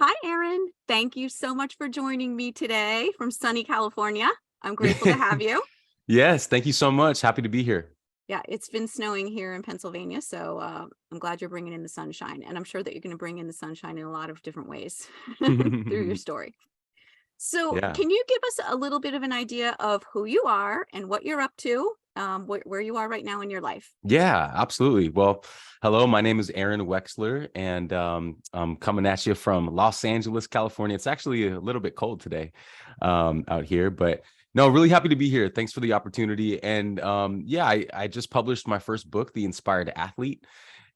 Hi, Erin. Thank you so much for joining me today from sunny California. I'm grateful to have you. Yes, thank you so much. Happy to be here. Yeah, it's been snowing here in Pennsylvania, so I'm glad you're bringing in the sunshine. And I'm sure that you're going to bring in the sunshine in a lot of different ways through your story. So, Yeah. can you give us a little bit of an idea of who you are and what you're up to, where you are right now in your life? Yeah, absolutely. Well, hello, my name is Aaron Wexler, and I'm coming at you from Los Angeles, California. It's actually a little bit cold today out here, but no, really happy to be here. Thanks for the opportunity. And yeah, I just published my first book, The Inspired Athlete.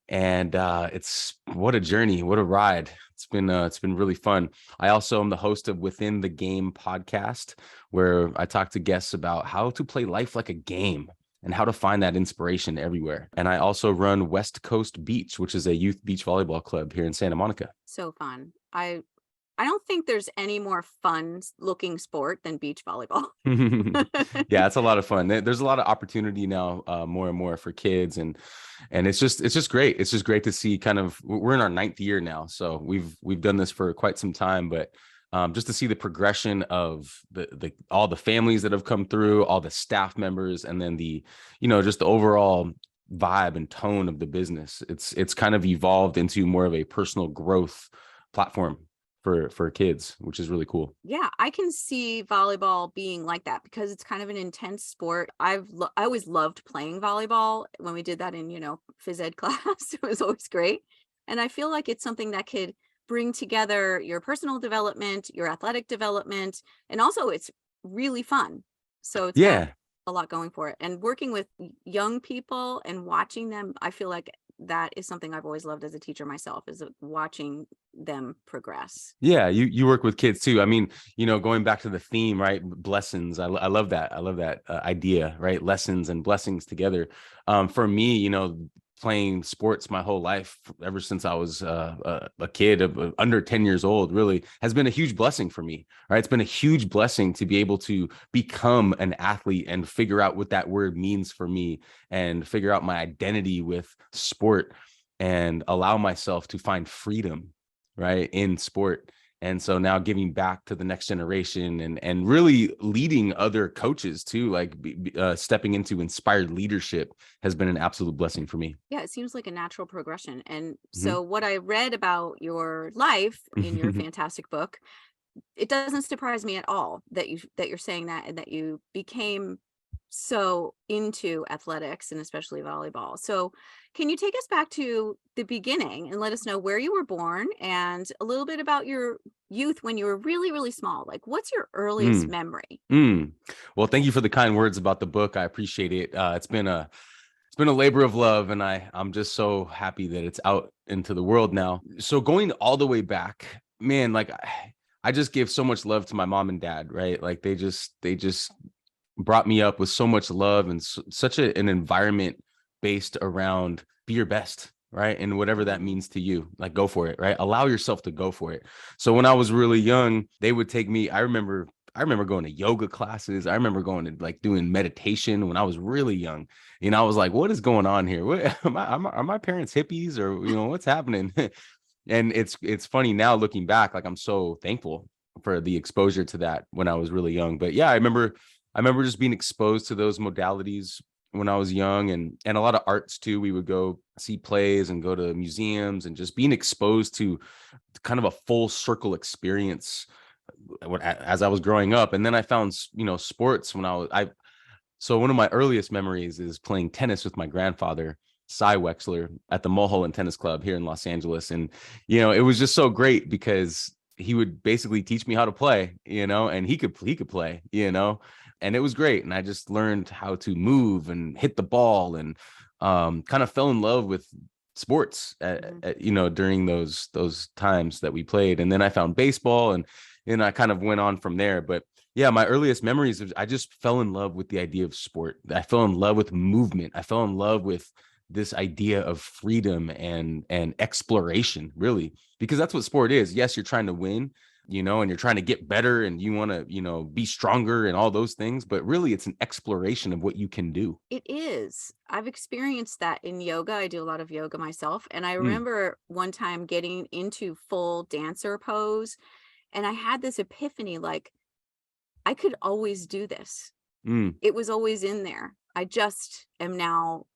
And it's what a journey, what a ride. It's been really fun. I also am the host of Within the Game podcast, where I talk to guests about how to play life like a game and how to find that inspiration everywhere. And I also run West Coast Beach, which is a youth beach volleyball club here in Santa Monica. So fun. I don't think there's any more fun looking sport than beach volleyball. Yeah, it's a lot of fun. There's a lot of opportunity now, more and more for kids, and it's just great. It's just great to see. Kind of, we're in our ninth year now, so we've done this for quite some time, but. Just to see the progression of the all the families that have come through, all the staff members, and then just the overall vibe and tone of the business. It's kind of evolved into more of a personal growth platform for kids, which is really cool. Yeah, I can see volleyball being like that because it's kind of an intense sport. I always loved playing volleyball when we did that in, phys ed class. It was always great. And I feel like it's something that could bring together your personal development, your athletic development, and also it's really fun. So it's got Yeah. a lot going for it. And working with young people and watching them, I feel like that is something I've always loved as a teacher myself, is watching them progress. Yeah, you work with kids too. I mean, going back to the theme, right? Blessings. I love that. I love that idea, right? Lessons and blessings together. For me, playing sports my whole life, ever since I was a kid of under 10 years old, really has been a huge blessing for me, right? It's been a huge blessing to be able to become an athlete and figure out what that word means for me and figure out my identity with sport and allow myself to find freedom, right, in sport. And so now giving back to the next generation and really leading other coaches too, like stepping into inspired leadership has been an absolute blessing for me. Yeah, it seems like a natural progression. And Mhm. so what I read about your life in your fantastic book, it doesn't surprise me at all that you're saying that and that you became so into athletics and especially volleyball. So, can you take us back to the beginning and let us know where you were born and a little bit about your youth when you were really, really small? Like, what's your earliest Mm, memory? mm. Well, thank you for the kind words about the book. I appreciate it. It's been a labor of love, and I'm just so happy that it's out into the world now. So going all the way back, man, like I just give so much love to my mom and dad, right? Like they just brought me up with so much love and such an environment based around be your best, right? And whatever that Mhm. means to you, like go for it, right? Allow yourself to go for it. So when I was really young, they would take me. I remember going to yoga classes. I remember going to like doing meditation when I was really young. I was like, what is going on here? What are my parents hippies or what's happening? And it's funny now looking back, like I'm so thankful for the exposure to that when I was really young. But yeah, I remember just being exposed to those modalities when I was young, and a lot of arts too. We would go see plays and go to museums and just being exposed to kind of a full circle experience as I was growing up. And then I found sports when I so one of my earliest memories is playing tennis with my grandfather, Cy Wexler, at the Mulholland Tennis Club here in Los Angeles. And, it was just so great because he would basically teach me how to play, and he could play, and it was great. And I just learned how to move and hit the ball and kind of fell in love with sports Mhm. during those times that we played. And then I found baseball and I kind of went on from there. But yeah, my earliest memories of I just fell in love with the idea of sport. I fell in love with movement. I fell in love with this idea of freedom and exploration, really, because that's what sport is. Yes, you're trying to win, and you're trying to get better and you want to, be stronger and all those things. But really, it's an exploration of what you can do. It is. I've experienced that in yoga. I do a lot of yoga myself. And I Mm, remember one time getting into full dancer pose, and I had this epiphany, like, I could always do this. mm. It was always in there. I just am now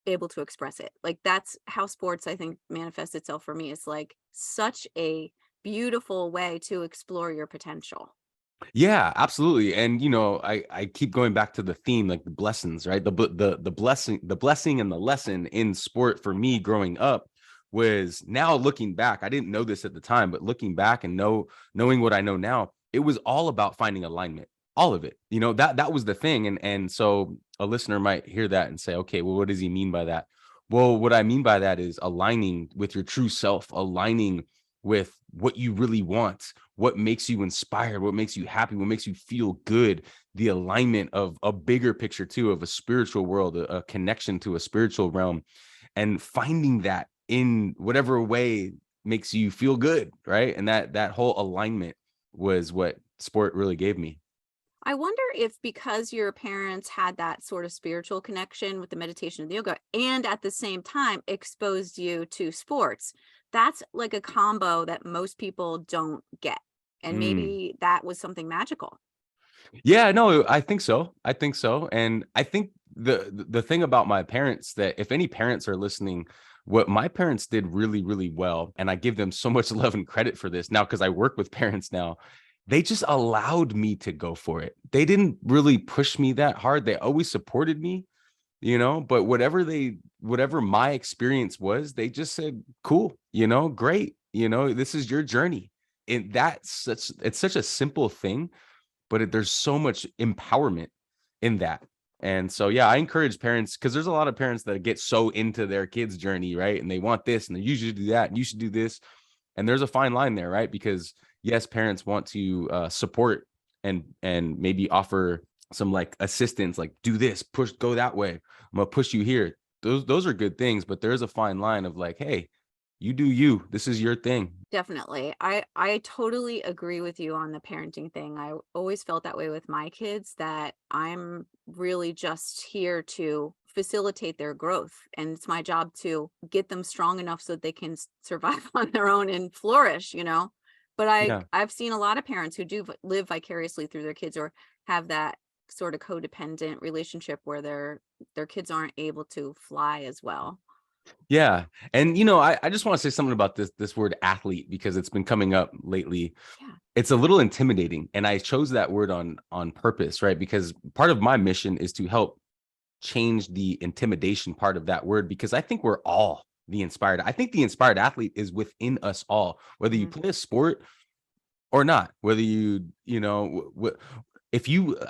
able to express it. Like, that's how sports, I think, manifests itself for me. It's like such a beautiful way to explore your potential. Yeah, absolutely. And I keep going back to the theme, like the blessings, right? The blessing and the lesson in sport for me growing up was, now looking back, I didn't know this at the time, but looking back and knowing what I know now, it was all about finding alignment. All of it. That was the thing. And so a listener might hear that and say, okay, well, what does he mean by that? Well, what I mean by that is aligning with your true self, aligning with what you really want, what makes you inspired, what makes you happy, what makes you feel good, the alignment of a bigger picture too, of a spiritual world, a connection to a spiritual realm, and finding that in whatever way makes you feel good, right? And that whole alignment was what sport really gave me. I wonder if, because your parents had that sort of spiritual connection with the meditation and the yoga, and at the same time exposed you to sports, that's like a combo that most people don't get. And Mm. maybe that was something magical. Yeah, no, I think so. I think so. And I think the thing about my parents, that if any parents are listening, what my parents did really, really well, and I give them so much love and credit for this now because I work with parents now, they just allowed me to go for it. They didn't really push me that hard. They always supported me, but whatever my experience was, they just said, cool, great, this is your journey. And it's such a simple thing, but there's so much empowerment in that. And so, yeah, I encourage parents, because there's a lot of parents that get so into their kids' journey, right? And they want this and you should do that and you should do this. And there's a fine line there, right? Because yes, parents want to support and maybe offer some like assistance, like do this, push, go that way. I'm gonna push you here. Those are good things, but there's a fine line of like, hey, you do you. This is your thing. Definitely. I totally agree with you on the parenting thing. I always felt that way with my kids, that I'm really just here to facilitate their growth, and it's my job to get them strong enough so that they can survive on their own and flourish. But Yeah. I've seen a lot of parents who do live vicariously through their kids, or have that sort of codependent relationship where their kids aren't able to fly as well. Yeah. And I just want to say something about this word athlete, because it's been coming up lately. Yeah. It's a little intimidating. And I chose that word on purpose, right? Because part of my mission is to help change the intimidation part of that word, because I think we're all the inspired. I think the inspired athlete is within us all, whether you Mhm. play a sport or not, whether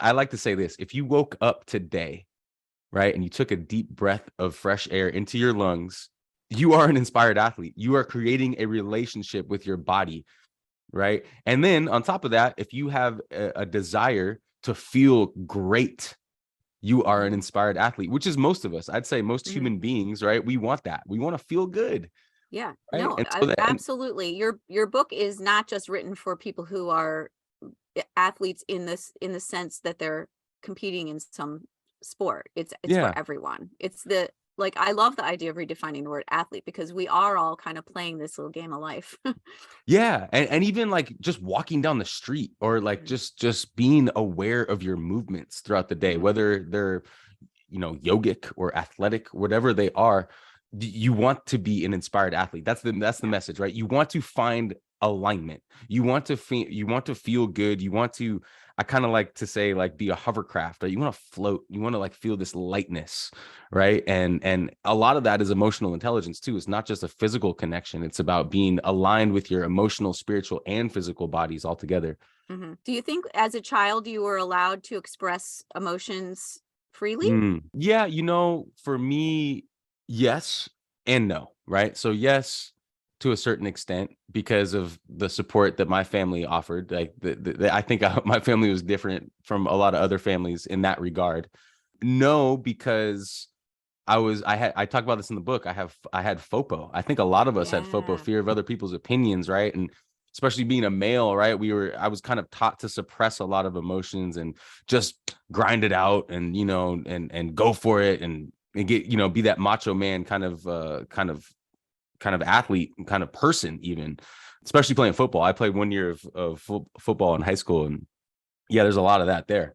I like to say this, if you woke up today, right, and you took a deep breath of fresh air into your lungs, you are an inspired athlete. You are creating a relationship with your body, right? And then on top of that, if you have a desire to feel great, you are an Mhm. inspired athlete, which is most of us. I'd say most Mhm. human beings, right? We want that. We want to feel good, Yeah, right? no, And so that, and absolutely. Your book is not just written for people who are athletes in the sense that they're competing in some sport. It's yeah, for everyone. It's the like I love the idea of redefining the word athlete, because we are all kind of playing this little game of life. yeah. And even like just walking down the street, or like Mhm. just being aware of your movements throughout the day, Mhm. whether they're yogic or athletic, whatever they are, you want to be an inspired athlete. That's the Yeah. message, right? You want to find alignment. You want to feel good. I kind of like to say, like, be a hovercraft, right? You want to float. You want to like feel this lightness, right? And a lot of that is emotional intelligence too. It's not just a physical connection. It's about being aligned with your emotional, spiritual, and physical bodies all together. Mhm. Do you think as a child you were allowed to express emotions freely? Yeah, for me, yes and no, right? So yes, to a certain extent, because of the support that my family offered. Like I think my family was different from a lot of other families in that regard. No, because I talk about this in the book. I had FOPO. I think a lot of us had FOPO, Yeah. fear of other people's opinions, right? And especially being a male, right? I was kind of taught to suppress a lot of emotions and just grind it out and, and go for it and get, be that macho man kind of athlete and kind of person, even, especially playing football. I played 1 year of football in high school, and yeah, there's a lot of that there.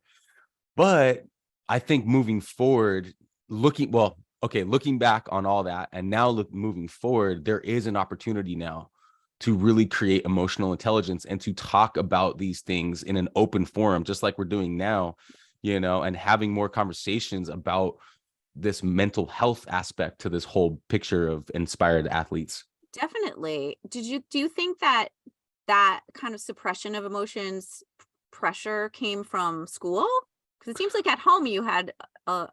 But I think moving forward, looking back on all that, and now moving forward, there is an opportunity now to really create emotional intelligence and to talk about these things in an open forum, just like we're doing now, and having more conversations about this mental health aspect to this whole picture of inspired athletes. Definitely. Do you think that kind of suppression of emotions pressure came from school? Because it seems like at home you had a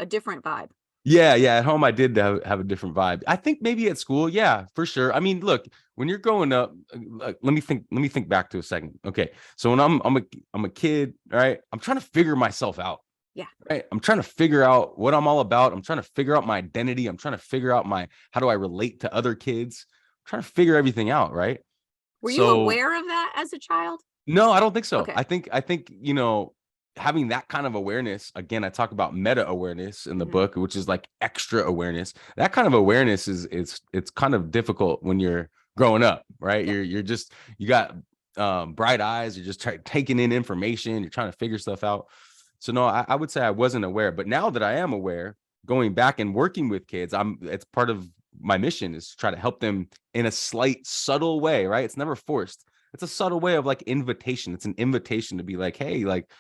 different vibe. Yeah. At home, I did have a different vibe. I think maybe at school, yeah, for sure. I mean, look, when you're growing up, let me think back to a second. Okay, so when I'm a kid, right? I'm trying to figure myself out. Yeah. Right. I'm trying to figure out what I'm all about. I'm trying to figure out my identity. I'm trying to figure out how do I relate to other kids. I'm trying to figure everything out. Right. Were you aware of that as a child? No, I don't think so. Okay. I think, having that kind of awareness, again, I talk about meta awareness in the book, which is like extra awareness. That kind of awareness it's kind of difficult when you're growing up, right? Yeah. You got bright eyes. You're just taking in information. You're trying to figure stuff out. So no, I would say I wasn't aware, but now that I am aware, going back and working with kids, it's part of my mission is to try to help them in a slight, subtle way, right? It's never forced. It's a subtle way of like invitation. It's an invitation to be like, hey, like,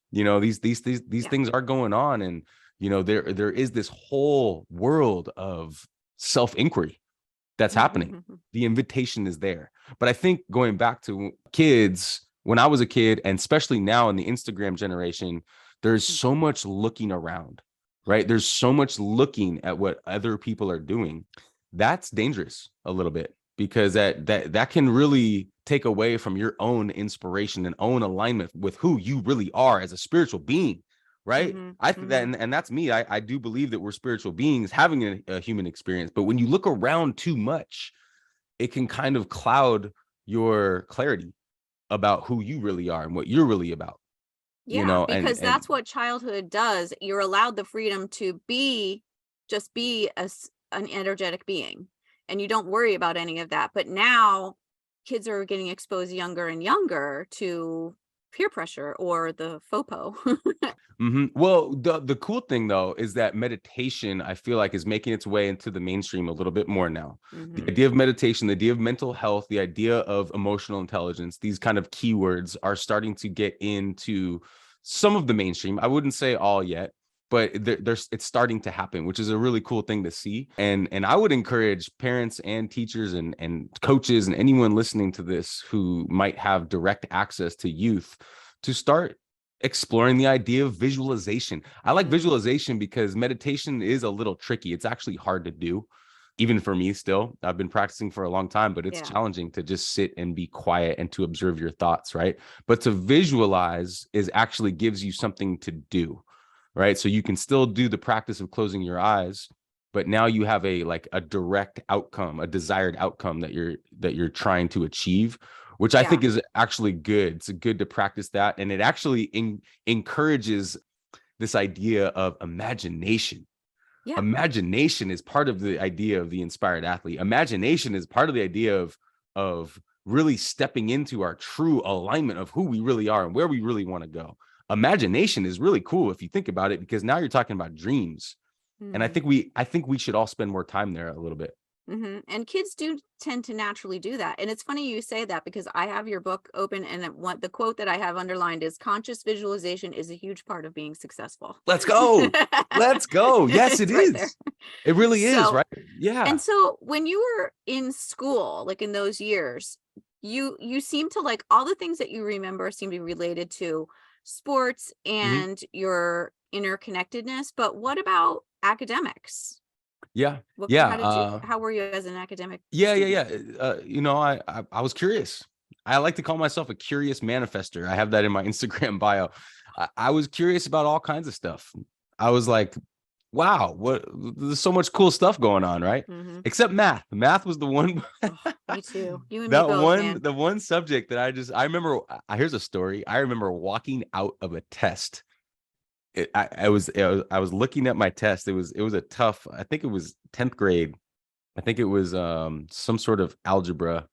these things are going on. And, there is this whole world of self-inquiry that's happening. The invitation is there. But I think going back to kids, when I was a kid, and especially now in the Instagram generation, there's so much looking around, right? There's so much looking at what other people are doing. That's dangerous a little bit, because that can really take away from your own inspiration and own alignment with who you really are as a spiritual being, right? I think that, and that's me. I do believe that we're spiritual beings having a human experience. But when you look around too much, it can kind of cloud your clarity about who you really are and what you're really about. Yeah, because that's what childhood does. You're allowed the freedom to just be an energetic being, and you don't worry about any of that. But now kids are getting exposed younger and younger to peer pressure or the FOPO. Well, the cool thing though is that meditation, I feel like, is making its way into the mainstream a little bit more now. The idea of meditation, the idea of mental health, the idea of emotional intelligence, these kind of keywords are starting to get into some of the mainstream. I wouldn't say all yet, but it's starting to happen, which is a really cool thing to see. And I would encourage parents and teachers and coaches and anyone listening to this who might have direct access to youth to start exploring the idea of visualization. I like visualization because meditation is a little tricky. It's actually hard to do, even for me still. I've been practicing for a long time, but it's challenging to just sit and be quiet and to observe your thoughts, right? But to visualize actually gives you something to do, right? So you can still do the practice of closing your eyes, but now you have a direct outcome, a desired outcome that you're trying to achieve, which I think is actually good. It's good to practice that. And it actually encourages this idea of imagination. Yeah. Imagination is part of the idea of the inspired athlete. Imagination is part of the idea of really stepping into our true alignment of who we really are and where we really want to go. Imagination is really cool if you think about it, because now you're talking about dreams. And I think we should all spend more time there a little bit. And kids do tend to naturally do that. And it's funny you say that, because I have your book open, and the quote that I have underlined is, conscious visualization is a huge part of being successful. Let's go. Let's go. Yes, it is. Right, it really is, right? Yeah. And so when you were in school, like in those years, you seem to, like, all the things that you remember seem to be related to sports and your interconnectedness. But what about academics? Yeah. How were you as an academic? I was curious. I like to call myself a curious manifester. I have that in my Instagram bio. I was curious about all kinds of stuff. I was like, Wow, what there's so much cool stuff going on, right? Hmm. Except math. Math was the one Oh, me too. You and me that both, one man. the one subject that I remember here's a story. I remember walking out of a test. I was looking at my test. It was a tough, I think it was 10th grade. I think it was some sort of algebra.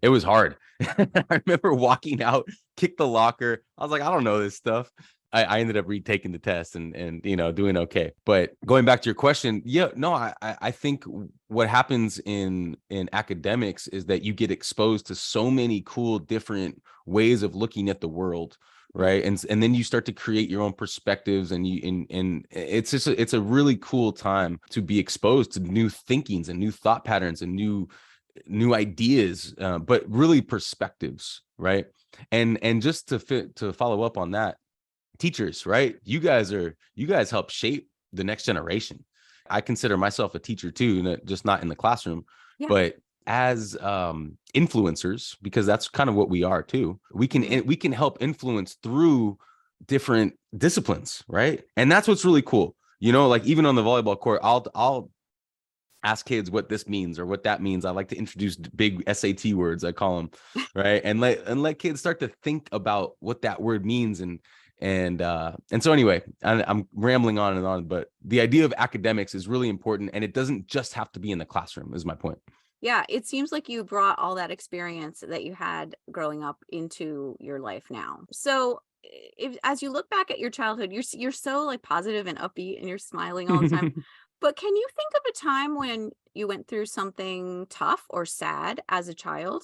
It was hard. I remember walking out, kicked the locker. I was like, I don't know this stuff. I ended up retaking the test and doing okay. But going back to your question, yeah, no, I think what happens in academics is that you get exposed to so many cool different ways of looking at the world, right? And then you start to create your own perspectives, and it's just it's a really cool time to be exposed to new thinkings and new thought patterns and new ideas, but really perspectives, right? And just to follow up on that, teachers, right? You guys help shape the next generation. I consider myself a teacher too, just not in the classroom, Yeah. but as influencers, because that's kind of what we are too. We can help influence through different disciplines, right? And that's what's really cool. Like even on the volleyball court, I'll ask kids what this means or what that means. I like to introduce big SAT words, I call them, right? And let kids start to think about what that word means. And so anyway, I'm rambling on and on, but the idea of academics is really important, and it doesn't just have to be in the classroom, is my point. Yeah, it seems like you brought all that experience that you had growing up into your life now. So, if as you look back at your childhood, you're so like positive and upbeat and you're smiling all the time. But can you think of a time when you went through something tough or sad as a child?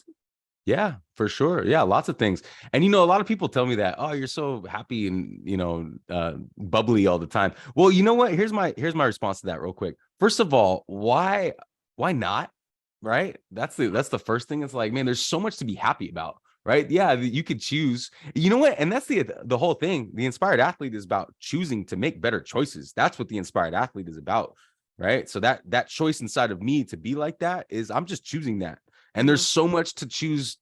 Yeah, for sure. Yeah, lots of things. And a lot of people tell me that, oh, you're so happy and bubbly all the time. Well, you know what? Here's my response to that real quick. First of all, why not? Right? That's the first thing. It's like, man, there's so much to be happy about, right? Yeah, you could choose. You know what? And that's the whole thing. The inspired athlete is about choosing to make better choices. That's what the inspired athlete is about, right? So that choice inside of me to be like that is I'm just choosing that. And there's Hmm. so much to choose.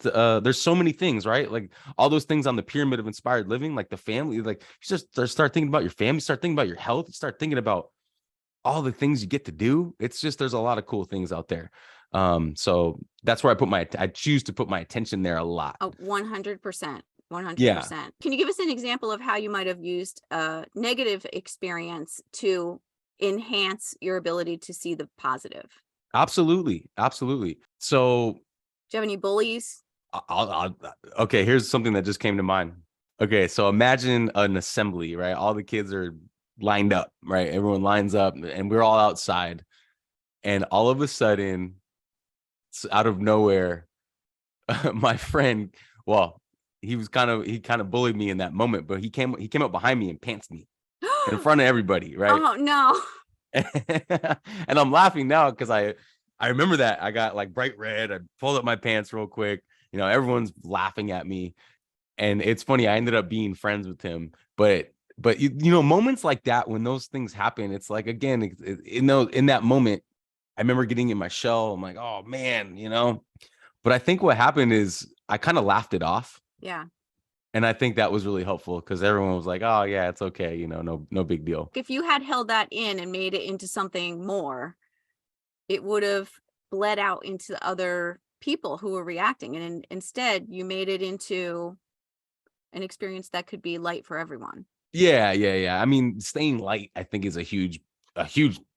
There's so many things, right? Like all those things on the pyramid of inspired living, like the family, like you just start thinking about your family, start thinking about your health, you start thinking about all the things you get to do. It's just there's a lot of cool things out there. So that's where I choose to put my attention there a lot. Oh, 100%. Yeah, 100%. Can you give us an example of how you might have used a negative experience to enhance your ability to see the positive? absolutely, absolutely. So Do you have any bullies? okay, here's something that just came to mind. Okay, so imagine an assembly, right? All the kids are lined up, right? Everyone lines up, and we're all outside, and all of a sudden, out of nowhere, my friend, well, he kind of bullied me in that moment, but he came up behind me and pantsed me in front of everybody, right? Oh, no. And I'm laughing now because I remember that I got like bright red. I pulled up my pants real quick. Everyone's laughing at me, and it's funny. I ended up being friends with him, but moments like that when those things happen, it's like again, in that moment, I remember getting in my shell. I'm like, oh man. But I think what happened is I kind of laughed it off. Yeah. And I think that was really helpful because everyone was like, oh yeah, it's okay, no big deal. If you had held that in and made it into something more, it would have bled out into other people who were reacting. And instead, you made it into an experience that could be light for everyone. Yeah, yeah, yeah. I mean, staying light, I think, is a huge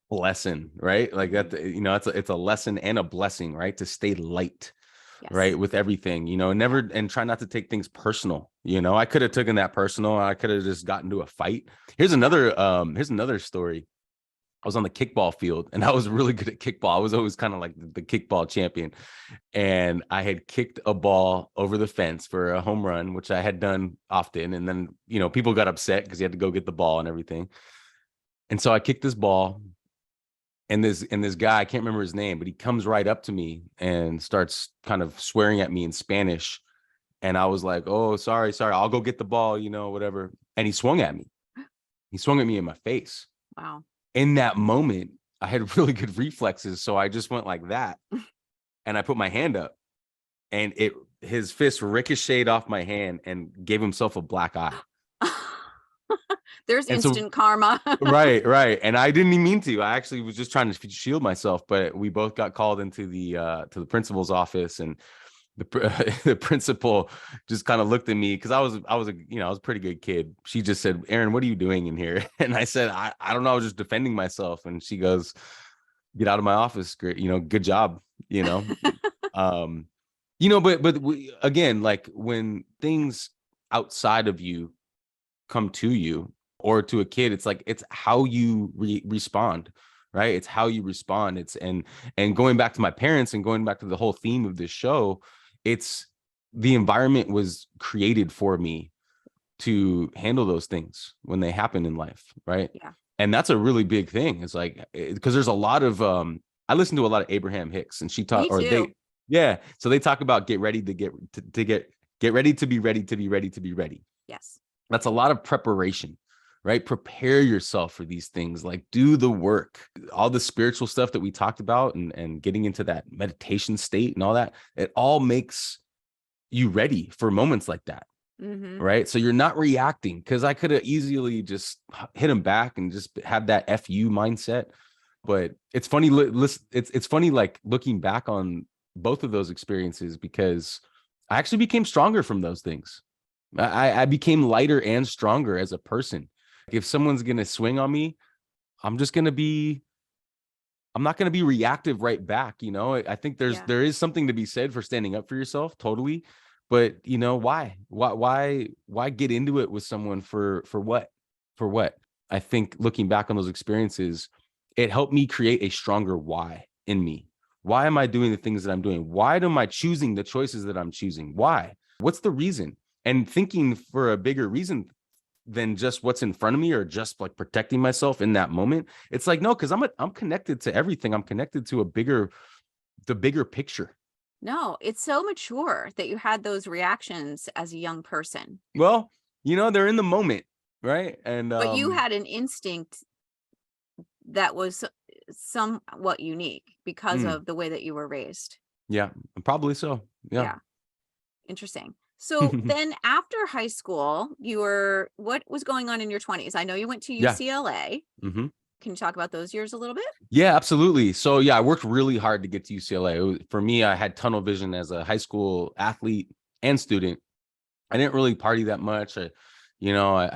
lesson, right? Like Mhm. it's a lesson and a blessing, right? To stay light, Yes. right, with everything, and never and try not to take things personal. I could have taken that personal. I could have just gotten into a fight. Here's another story. I was on the kickball field, and I was really good at kickball. I was always kind of like the kickball champion, and I had kicked a ball over the fence for a home run, which I had done often. And then, people got upset because you had to go get the ball and everything. And so I kicked this ball, and this guy, I can't remember his name, but he comes right up to me and starts kind of swearing at me in Spanish. And I was like, oh, sorry, I'll go get the ball, whatever. And he swung at me. He swung at me in my face. Wow. In that moment, I had really good reflexes. So I just went like that. And I put my hand up, and his fist ricocheted off my hand and gave himself a black eye. There's And so instant karma. right. And I didn't even mean to. I actually was just trying to shield myself, but we both got called into the principal's office, and the principal just kind of looked at me because I was I was a pretty good kid. She just said, "Aaron, what are you doing in here?" And I said, I don't know, I was just defending myself. And she goes, "Get out of my office. Great, good job." You know, um, but again, like when things outside of you come to you or to a kid, it's like it's how you respond, right? It's how you respond. And going back to my parents and going back to the whole theme of this show, it's the environment was created for me to handle those things when they happen in life, right? Yeah. And that's a really big thing. It's like because there's a lot of I listen to a lot of Abraham Hicks, and she Me taught or too. so they talk about get ready to get ready to be ready to be ready to be ready. Yes. That's a lot of preparation, right? Prepare yourself for these things, like do the work. All the spiritual stuff that we talked about and getting into that meditation state and all that, it all makes you ready for moments like that. Mm-hmm. Right. So you're not reacting, because I could have easily just hit him back and just have that FU mindset. But it's funny. It's funny, like looking back on both of those experiences, because I actually became stronger from those things. I became lighter and stronger as a person. If someone's going to swing on me, I'm just going to be, I'm not going to be reactive right back. I think there is something to be said for standing up for yourself. Totally. But why get into it with someone for what? For what? I think looking back on those experiences, it helped me create a stronger why in me. Why am I doing the things that I'm doing? Why am I choosing the choices that I'm choosing? Why? What's the reason? And thinking for a bigger reason than just what's in front of me, or just like protecting myself in that moment. It's like, no, because I'm connected to everything. I'm connected to the bigger picture. No, it's so mature that you had those reactions as a young person. Well, they're in the moment, right? And But you had an instinct that was somewhat unique because of the way that you were raised. yeah, probably so. Yeah. Yeah. Interesting. So then after high school, what was going on in your 20s? I know you went to Yeah. UCLA. Mm-hmm. Can you talk about those years a little bit? Yeah, absolutely. So yeah, I worked really hard to get to UCLA. For me, I had tunnel vision as a high school athlete and student. I didn't really party that much. I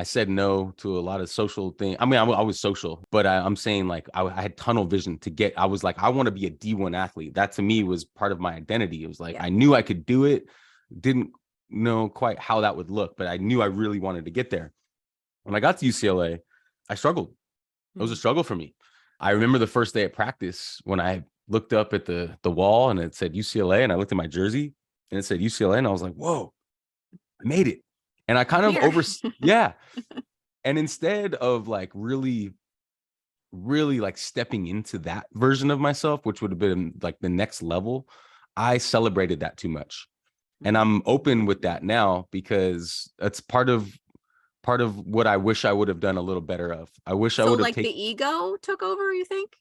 said no to a lot of social things. I mean, I was social, but I'm saying like I had tunnel vision to get. I was like, I want to be a D1 athlete. That to me was part of my identity. It was like I knew I could do it. Didn't know quite how that would look, but I knew I really wanted to get there. When I got to UCLA, I struggled. It was a struggle for me. I remember the first day at practice when I looked up at the wall and it said UCLA, and I looked at my jersey and it said UCLA, and I was like, whoa, I made it. And I kind of yeah. And instead of like really, really like stepping into that version of myself, which would have been like the next level, I celebrated that too much. And I'm open with that now, because it's part of what I wish I would have done a little better of. I wish I would have like the ego took over, you think?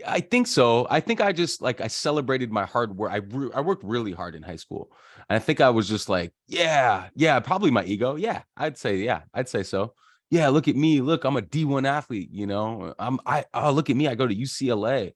I think so. I think I just like I celebrated my hard work. I worked really hard in high school. And I think I was just like, yeah, probably my ego. Yeah, I'd say so. Yeah, look at me. Look, I'm a D1 athlete, look at me. I go to UCLA.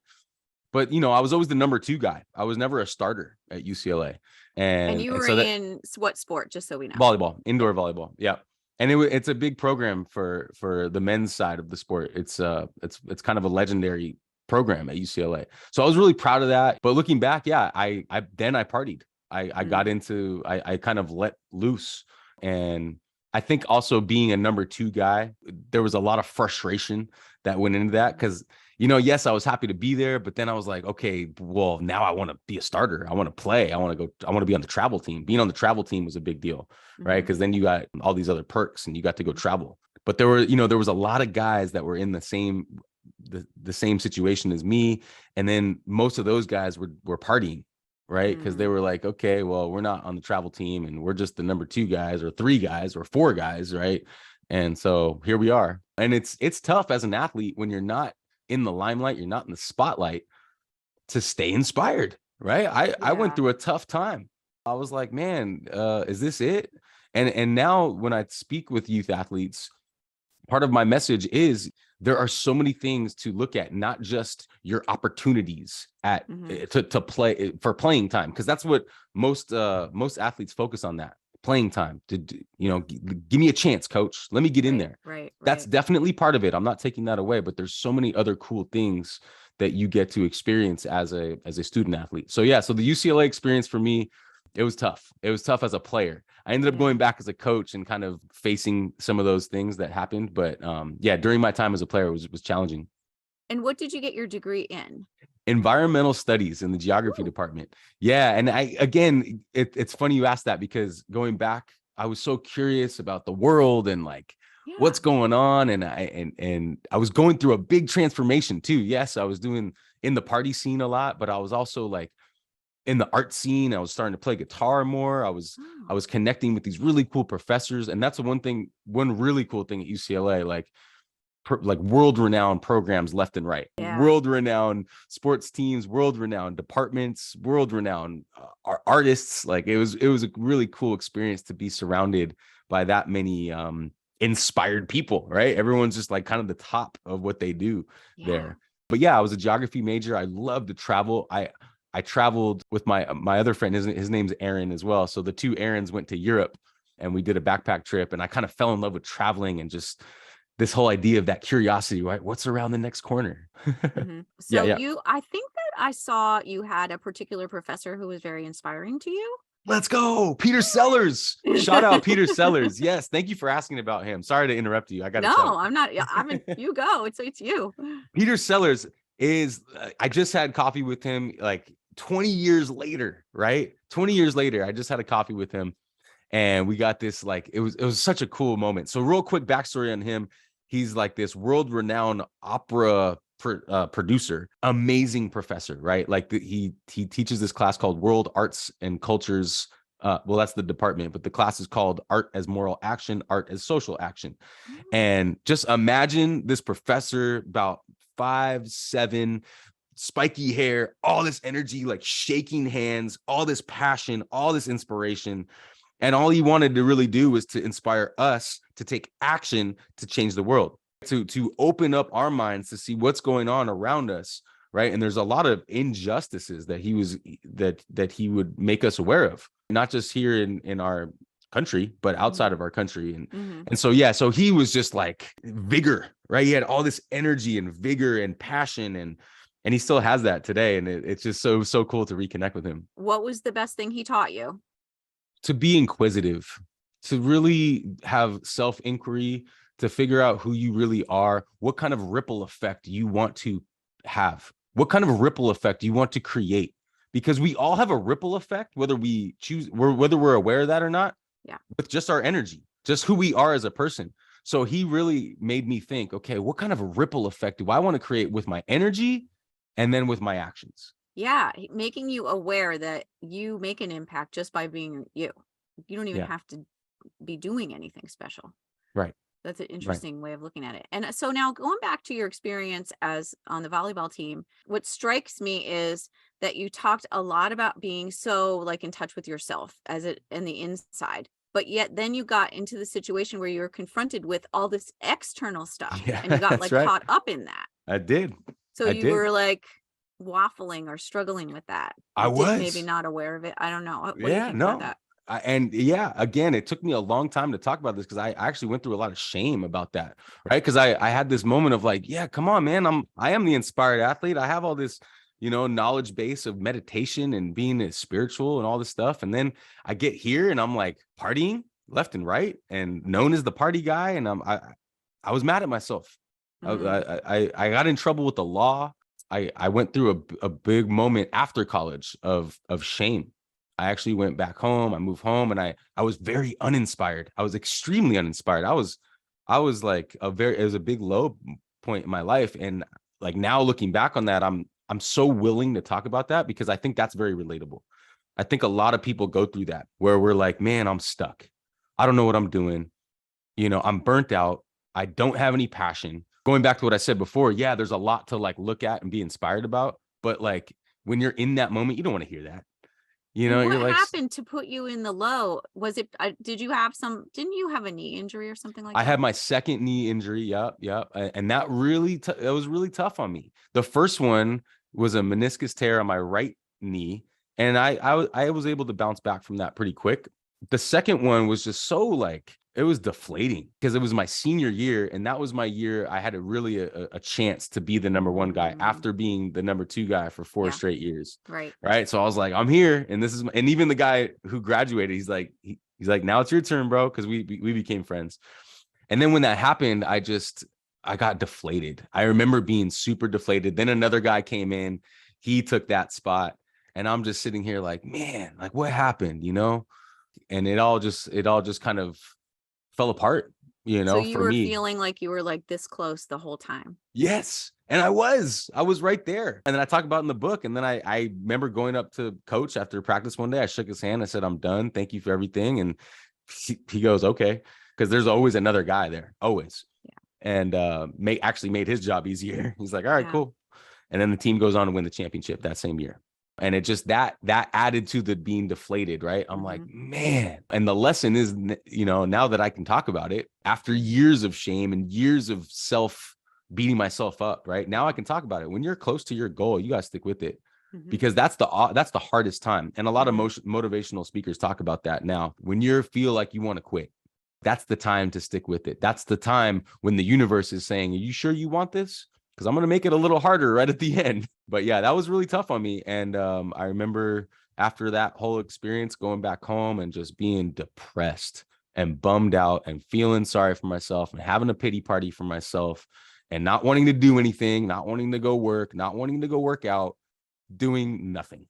But I was always the number 2 guy. I was never a starter at UCLA. And you were so that in what sport, just so we know? volleyball, indoor volleyball. Yeah. And it's a big program for the men's side of the sport. It's kind of a legendary program at UCLA. So I was really proud of that. But looking back, yeah, I partied. I got into, I kind of let loose. And I think also being a number 2 guy, there was a lot of frustration that went into that, because yes, I was happy to be there, but then I was like, okay, well, now I want to be a starter. I want to play. I want to be on the travel team. Being on the travel team was a big deal, right? Because then you got all these other perks and you got to go travel. But there was a lot of guys that were in the same situation as me. And then most of those guys were partying, right? Because they were like, okay, well, we're not on the travel team and we're just the number 2 guys or 3 guys or 4 guys, right? And so here we are. And it's tough as an athlete when you're not in the limelight, you're not in the spotlight, to stay inspired, right? I went through a tough time. I was like, man, is this it? And now when I speak with youth athletes, part of my message is there are so many things to look at, not just your opportunities at to play for playing time, because that's what most athletes focus on, that playing time. Give me a chance, coach. Let me get in there. Right. That's definitely part of it. I'm not taking that away, but there's so many other cool things that you get to experience as a student athlete. So yeah, so the UCLA experience for me, it was tough. It was tough as a player. I ended up going back as a coach and kind of facing some of those things that happened. But yeah, during my time as a player, it was challenging. And what did you get your degree in? Environmental studies in the geography department. Yeah. And it's funny you asked that, because going back, I was so curious about the world and like what's going on. And I was going through a big transformation too. Yes, I was doing in the party scene a lot, but I was also like in the art scene. I was starting to play guitar more. I was connecting with these really cool professors. And that's one really cool thing at UCLA, like world-renowned programs left and right, world-renowned sports teams, world-renowned departments, world-renowned artists. Like it was a really cool experience to be surrounded by that many inspired people, right? Everyone's just like kind of the top of what they do there. But yeah, I was a geography major. I love to travel. I traveled with my other friend. His name's Aaron as well. So the two Aarons went to Europe and we did a backpack trip, and I kind of fell in love with traveling and just this whole idea of that curiosity, right? What's around the next corner? So I think that I saw you had a particular professor who was very inspiring to you. Let's go. Peter Sellers. Shout out Peter Sellers. Yes. Thank you for asking about him. Sorry to interrupt you. I'm not. You go. It's you. Peter Sellers is, I just had coffee with him like 20 years later, right? 20 years later, I just had a coffee with him and we got this, like, it was such a cool moment. So real quick backstory on him. He's like this world-renowned opera producer, amazing professor, right? Like he teaches this class called World Arts and Cultures. Well, that's the department, but the class is called Art as Moral Action, Art as Social Action. And just imagine this professor, about 5'7", spiky hair, all this energy, like shaking hands, all this passion, all this inspiration. And all he wanted to really do was to inspire us to take action to change the world, to open up our minds to see what's going on around us, right? And there's a lot of injustices that he would make us aware of, not just here in our country, but outside of our country. And so, yeah, so he was just like vigor, right? He had all this energy and vigor and passion, and he still has that today. And it's just so cool to reconnect with him. What was the best thing he taught you? To be inquisitive, to really have self-inquiry, to figure out who you really are, what kind of ripple effect you want to have, what kind of ripple effect you want to create, because we all have a ripple effect, whether we're aware of that or not, with just our energy, just who we are as a person. So he really made me think, okay, what kind of a ripple effect do I want to create with my energy and then with my actions? Yeah, making you aware that you make an impact just by being you. You don't even have to be doing anything special. Right. That's an interesting way of looking at it. And so now going back to your experience as on the volleyball team, what strikes me is that you talked a lot about being so like in touch with yourself in the inside, but yet then you got into the situation where you were confronted with all this external stuff and you got like caught up in that. I did. So you were like waffling or struggling with that. I was maybe not aware of it. I don't know. What do you think about that? Again, it took me a long time to talk about this because I actually went through a lot of shame about that, right? Because I had this moment of like, yeah, come on, man, I am the inspired athlete. I have all this, knowledge base of meditation and being spiritual and all this stuff. And then I get here and I'm like partying left and right and known as the party guy. And I was mad at myself. I got in trouble with the law. I went through a big moment after college of shame. I actually went back home. I moved home and I was very uninspired. I was extremely uninspired. I was like it was a big low point in my life. And like now looking back on that, I'm so willing to talk about that because I think that's very relatable. I think a lot of people go through that where we're like, man, I'm stuck. I don't know what I'm doing. I'm burnt out. I don't have any passion. Going back to what I said before, yeah, there's a lot to like look at and be inspired about. But like when you're in that moment, you don't want to hear that. You And know, what you're like, happened to put you in the low? Was it, didn't you have a knee injury or something like I that? had my second knee injury. Yep, yep. And that really, it was really tough on me. The first one was a meniscus tear on my right knee, and I was able to bounce back from that pretty quick. The second one was just so like, it was deflating because it was my senior year, and that was my year I had a chance to be the number one guy Mm, after being the number two guy for 4 straight years. right. Right. So I was like, I'm here, and this is, and even the guy who graduated, he's like, now it's your turn, bro, because we became friends. And then when that happened, I got deflated. I remember being super deflated. Then another guy came in, he took that spot, and I'm just sitting here like, man, like what happened, you know? And it all just kind of fell apart, So you for were me. feeling like you were like this close the whole time. Yes. And I was right there. And then I talk about it in the book. And then I remember going up to coach after practice one day. I shook his hand. I said, I'm done. Thank you for everything. And he goes, okay. Because there's always another guy there, always. Yeah. And actually made his job easier. He's like, all right, Yeah. cool. And then the team goes on to win the championship that same year. And it just that added to the being deflated, right? I'm like, man. And the lesson is, now that I can talk about it after years of shame and years of beating myself up, right? Now I can talk about it. When you're close to your goal, you got to stick with it, because that's the hardest time. And a lot of motivational speakers talk about that now. When you feel like you want to quit, that's the time to stick with it. That's the time when the universe is saying, are you sure you want this? Because I'm going to make it a little harder right at the end. But yeah, that was really tough on me. And I remember after that whole experience, going back home and just being depressed and bummed out and feeling sorry for myself and having a pity party for myself and not wanting to do anything, not wanting to go work, not wanting to go work out, doing nothing.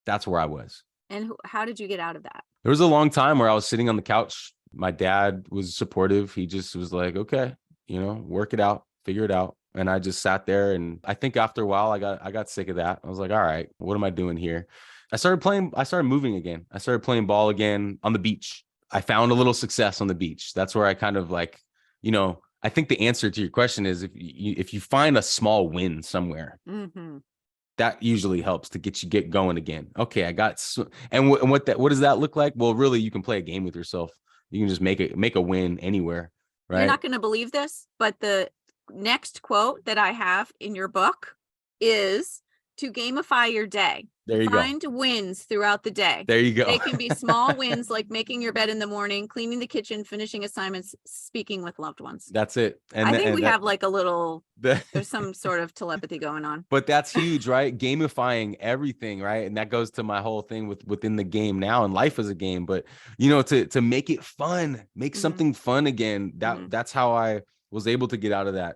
That's where I was. And how did you get out of that? There was a long time where I was sitting on the couch. My dad was supportive. He just was like, okay, work it out, figure it out. And I just sat there. And I think after a while, I got sick of that. I was like, all right, what am I doing here? I started moving again. I started playing ball again on the beach. I found a little success on the beach. That's where I kind of like, I think the answer to your question is if you find a small win somewhere, that usually helps to get going again. Okay, and what does that look like? Well, really, you can play a game with yourself. You can just make a win anywhere, right? You're not going to believe this, but the next quote that I have in your book is to gamify your day. There you Find go. wins throughout the day. There you go. They can be small wins like making your bed in the morning, cleaning the kitchen, finishing assignments, speaking with loved ones. That's it. And I think we have like a little, there's some sort of telepathy going on. But that's huge, right? Gamifying everything, right? And that goes to my whole thing within the game now, and life is a game. But to make it fun, make something fun again. That's how I was able to get out of that.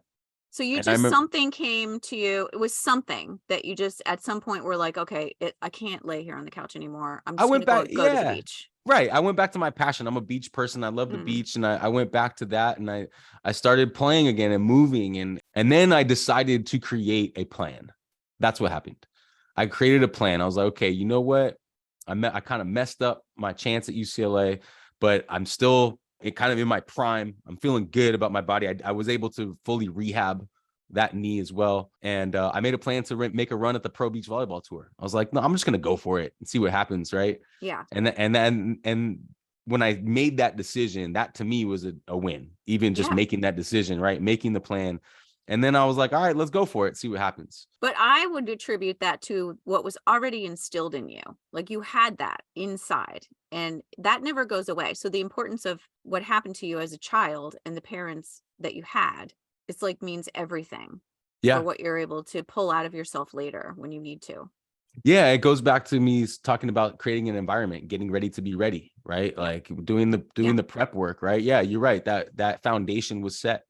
So you And just, something came to you. It was something that you just at some point were like, okay, I can't lay here on the couch anymore. I'm just going to go to the beach. Right. I went back to my passion. I'm a beach person. I love the beach. And I went back to that, and I started playing again and moving. And then I decided to create a plan. That's what happened. I created a plan. I was like, okay, you know what? I kind of messed up my chance at UCLA, but I'm still kind of in my prime. I'm feeling good about my body. I was able to fully rehab that knee as well. And I made a plan to make a run at the Pro Beach Volleyball Tour. I was like, no, I'm just going to go for it and see what happens. Right. Yeah. And when I made that decision, that to me was a win, even just making that decision, right. Making the plan. And then I was like, all right, let's go for it. See what happens. But I would attribute that to what was already instilled in you. Like you had that inside, and that never goes away. So the importance of what happened to you as a child and the parents that you had, it's like means everything for what you're able to pull out of yourself later when you need to. Yeah, it goes back to me talking about creating an environment, getting ready to be ready, right? Like doing the prep work, right? Yeah, you're right. That foundation was set.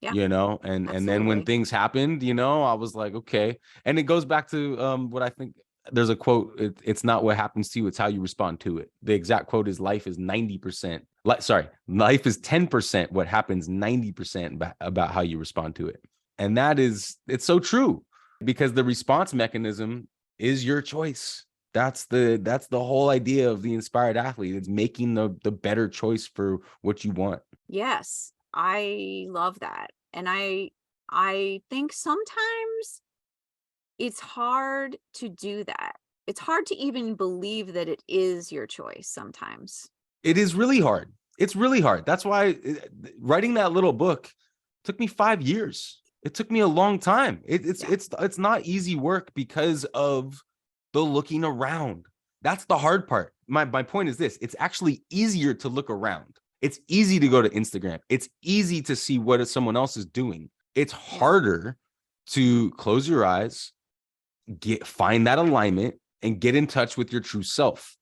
Yeah. And then when things happened, I was like, okay. And it goes back to what I think there's a quote. It's not what happens to you, it's how you respond to it. The exact quote is life is 90%. Life is 10% what happens 90% about how you respond to it. And it's so true, because the response mechanism is your choice. That's the whole idea of the inspired athlete. It's making the better choice for what you want. Yes. I love that. And I think sometimes it's hard to do that. it's hard to even believe that it is your choice sometimes. It is really hard. It's really hard. That's why writing that little book took me 5 years. It took me a long time. It's not easy work because of the looking around. That's the hard part. My point is this: it's actually easier to look around. It's easy to go to Instagram. It's easy to see what someone else is doing. It's harder to close your eyes, find that alignment, and get in touch with your true self.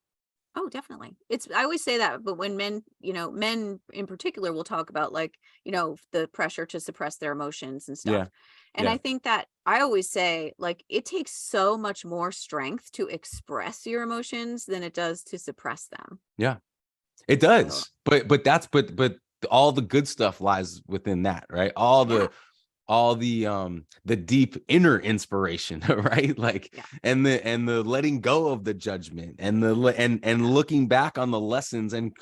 Oh, definitely. I always say that, but when men, men in particular will talk about like, the pressure to suppress their emotions and stuff. Yeah. And I think that I always say like, it takes so much more strength to express your emotions than it does to suppress them. Yeah, it does. But all the good stuff lies within that, right? All the deep inner inspiration, right? Like, and the letting go of the judgment and looking back on the lessons and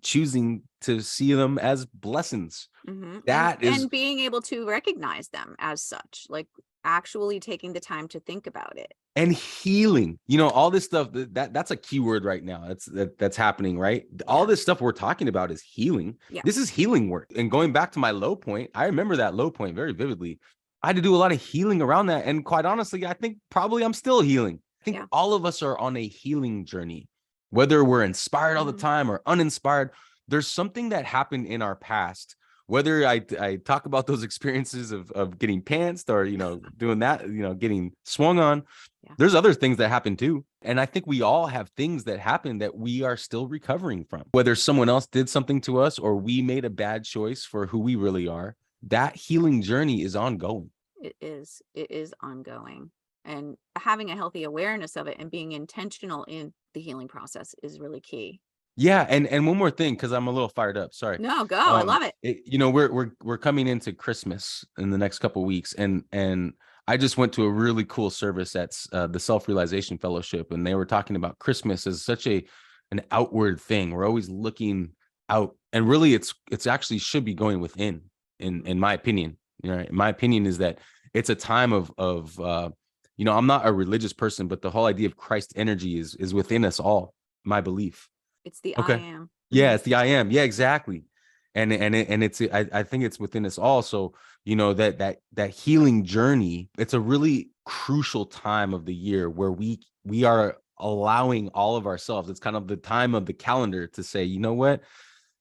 choosing to see them as blessings. And being able to recognize them as such, like actually taking the time to think about it. And healing, all this stuff that's a key word right now. That's happening, right? All this stuff we're talking about is healing. This is healing work. And going back to my low point, I remember that low point very vividly. I had to do a lot of healing around that. And quite honestly, I think probably I'm still healing. I think all of us are on a healing journey, whether we're inspired all the time or uninspired. There's something that happened in our past. Whether I talk about those experiences of getting pantsed or, doing that, getting swung on, there's other things that happen too. And I think we all have things that happen that we are still recovering from, whether someone else did something to us or we made a bad choice for who we really are. That healing journey is ongoing. It is ongoing, and having a healthy awareness of it and being intentional in the healing process is really key. Yeah, and one more thing, because I'm a little fired up. Sorry. No, go. I love it. We're coming into Christmas in the next couple of weeks, and I just went to a really cool service at the Self-Realization Fellowship, and they were talking about Christmas as such an outward thing. We're always looking out, and really, it's actually should be going within. In my opinion, my opinion is that it's a time of I'm not a religious person, but the whole idea of Christ energy is within us all. My belief. It's the I am. Yeah, it's the I am. Yeah, exactly. And it's I think it's within us all. So, that healing journey, it's a really crucial time of the year where we are allowing all of ourselves. It's kind of the time of the calendar to say, you know what?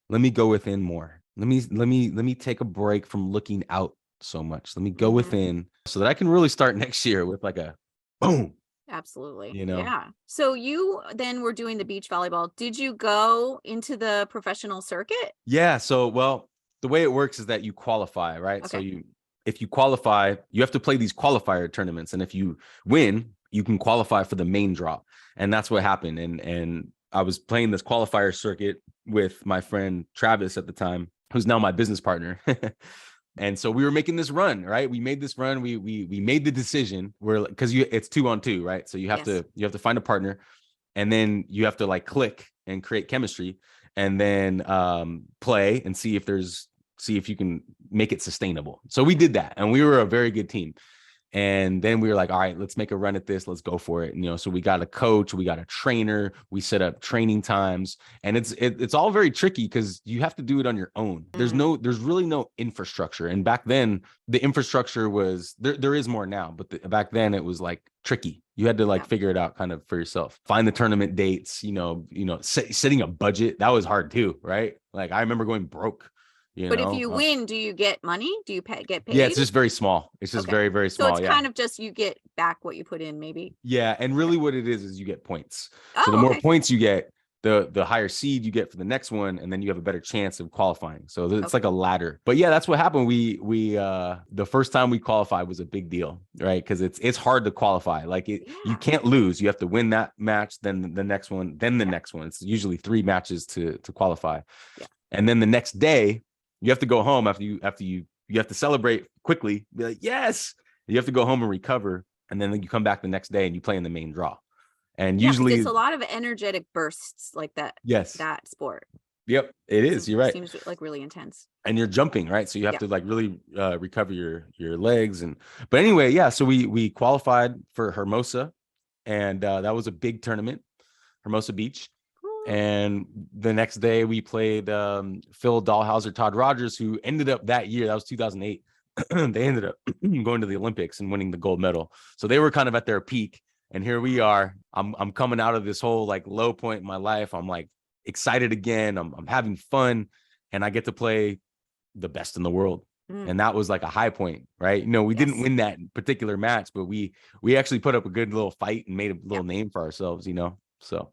Let me go within more. Let me take a break from looking out so much. Let me go within so that I can really start next year with like a boom. Absolutely. Yeah. So you then were doing the beach volleyball. Did you go into the professional circuit? Yeah. So, well, the way it works is that you qualify, right? Okay. So if you qualify, you have to play these qualifier tournaments. And if you win, you can qualify for the main draw. And that's what happened. And I was playing this qualifier circuit with my friend Travis at the time, who's now my business partner. And so we were making this run, right? We made this run. We made the decision where, because it's 2-on-2, right? So you have to find a partner, and then you have to like click and create chemistry, and then play and see if you can make it sustainable. So we did that, and we were a very good team. And then we were like, all right, let's make a run at this. Let's go for it. So we got a coach, we got a trainer, we set up training times, and it's all very tricky because you have to do it on your own. There's really no infrastructure. And back then the infrastructure was there is more now, but back then it was like tricky. You had to figure it out kind of for yourself, find the tournament dates, setting a budget. That was hard too. Right. Like I remember going broke. But if you win, do you get money? Do you get paid? Yeah, it's just very small. It's just very, very small. So it's kind of just you get back what you put in, maybe. Yeah, and really what it is you get points. So the more points you get, the higher seed you get for the next one, and then you have a better chance of qualifying. So it's like a ladder. But yeah, that's what happened. We the first time we qualified was a big deal, right? Because it's hard to qualify. Like you can't lose. You have to win that match, then the next one, then the next one. It's usually 3 matches to qualify. Yeah. And then the next day, you have to go home after you have to celebrate quickly, be like, yes, you have to go home and recover. And then you come back the next day and you play in the main draw. And usually it's a lot of energetic bursts like that. Yes. That sport. Yep, it is. You're right. Seems like really intense. And you're jumping, right? So you have to like really recover your legs. But anyway, yeah. So we qualified for Hermosa, And that was a big tournament, Hermosa Beach. Cool. And the next day we played Phil Dahlhauser, Todd Rogers, who ended up that year, that was 2008. They ended up going to the Olympics and winning the gold medal. So they were kind of at their peak. And here we are. I'm coming out of this whole like low point in my life. I'm like excited again. I'm having fun, and I get to play the best in the world. And that was like a high point, right? You know, we didn't win that particular match, but we actually put up a good little fight and made a little name for ourselves, you know? So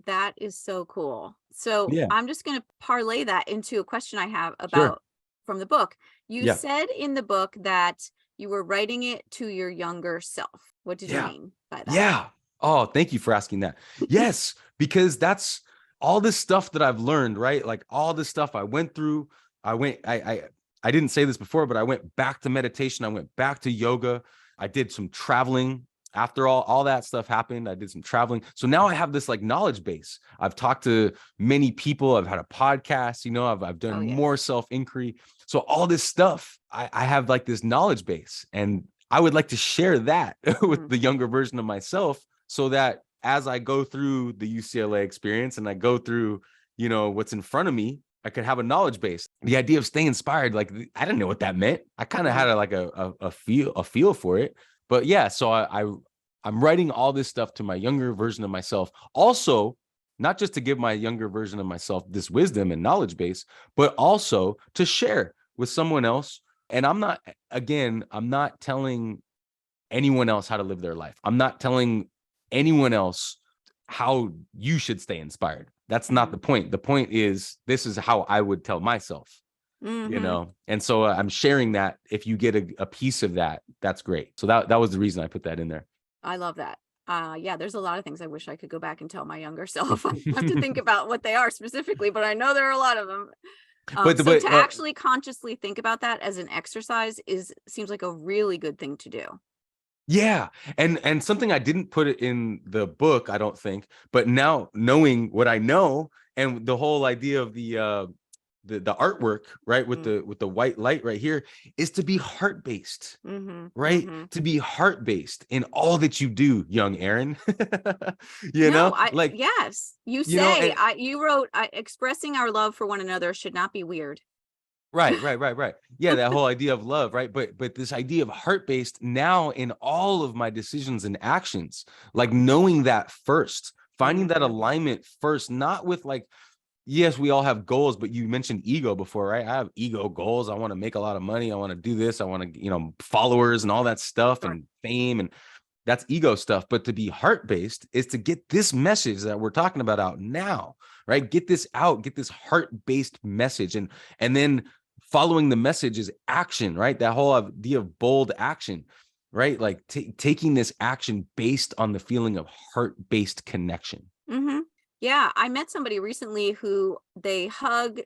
that is so cool. So yeah, I'm just going to parlay that into a question I have sure. about from the book. You Yeah. said in the book that you were writing it to your younger self. What did you mean by that? Yeah. Oh, thank you for asking that. Yes, because that's all this stuff that I've learned, right? Like all this stuff I went through. I didn't say this before, but I went back to meditation. I went back to yoga. I did some traveling. After all that stuff happened, I did some traveling. So now I have this like knowledge base. I've talked to many people. I've had a podcast, you know, I've done more self-inquiry. So all this stuff, I have like this knowledge base, and I would like to share that with the younger version of myself, so that as I go through the UCLA experience and I go through, you know, what's in front of me, I could have a knowledge base. The idea of staying inspired, like I didn't know what that meant. I kind of had a feel for it. But yeah, so I'm writing all this stuff to my younger version of myself. Also, not just to give my younger version of myself this wisdom and knowledge base, but also to share with someone else. And I'm not telling anyone else how to live their life. I'm not telling anyone else how you should stay inspired. That's not the point. The point is, this is how I would tell myself. You know, and so I'm sharing that. If you get a piece of that, that's great. So that was the reason I put that in there. I love that. Yeah, there's a lot of things I wish I could go back and tell my younger self. I have to think about what they are specifically, but I know there are a lot of them. So to actually consciously think about that as an exercise seems like a really good thing to do. Yeah. And something I didn't put it in the book, I don't think, but now knowing what I know, and the whole idea of the artwork, right, with the white light right here, is to be heart-based, right? To be heart-based in all that you do, young Aaron. You know, yes, you say, you wrote, expressing our love for one another should not be weird. Right. Yeah, that whole idea of love, right? But this idea of heart-based now in all of my decisions and actions, like knowing that first, finding that alignment first, not with like, yes, we all have goals, but you mentioned ego before, right? I have ego goals. I want to make a lot of money. I want to do this. I want to, you know, followers and all that stuff and fame, and that's ego stuff. But to be heart-based is to get this message that we're talking about out now, right? Get this out, get this heart-based message. And then following the message is action, right? That whole idea of bold action, right? Like taking this action based on the feeling of heart-based connection. Yeah, I met somebody recently who they hug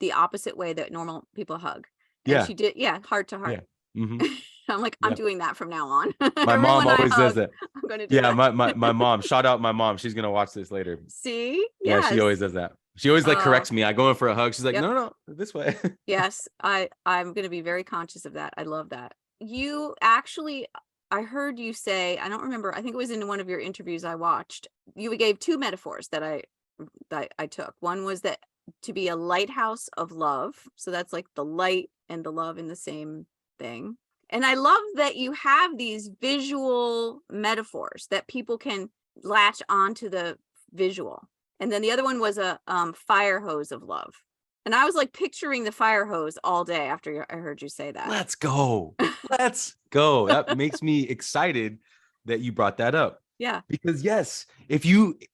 the opposite way that normal people hug. And she did, heart to heart. I'm like, I'm doing that from now on. My mom always does that. I'm going to do that. my mom, shout out my mom. She's going to watch this later. See? Yeah, she always does that. She always like corrects me. I go in for a hug. She's like, no, this way. Yes, I'm going to be very conscious of that. I love that. You actually, I heard you say, I don't remember, I think it was in one of your interviews I watched, you gave two metaphors that I took. One was that to be a lighthouse of love. So that's like the light and the love in the same thing. And I love that you have these visual metaphors that people can latch onto the visual. And then the other one was a fire hose of love. And I was like picturing the fire hose all day after I heard you say that. Let's go. Let's go. That makes me excited that you brought that up. Yeah. Because yes,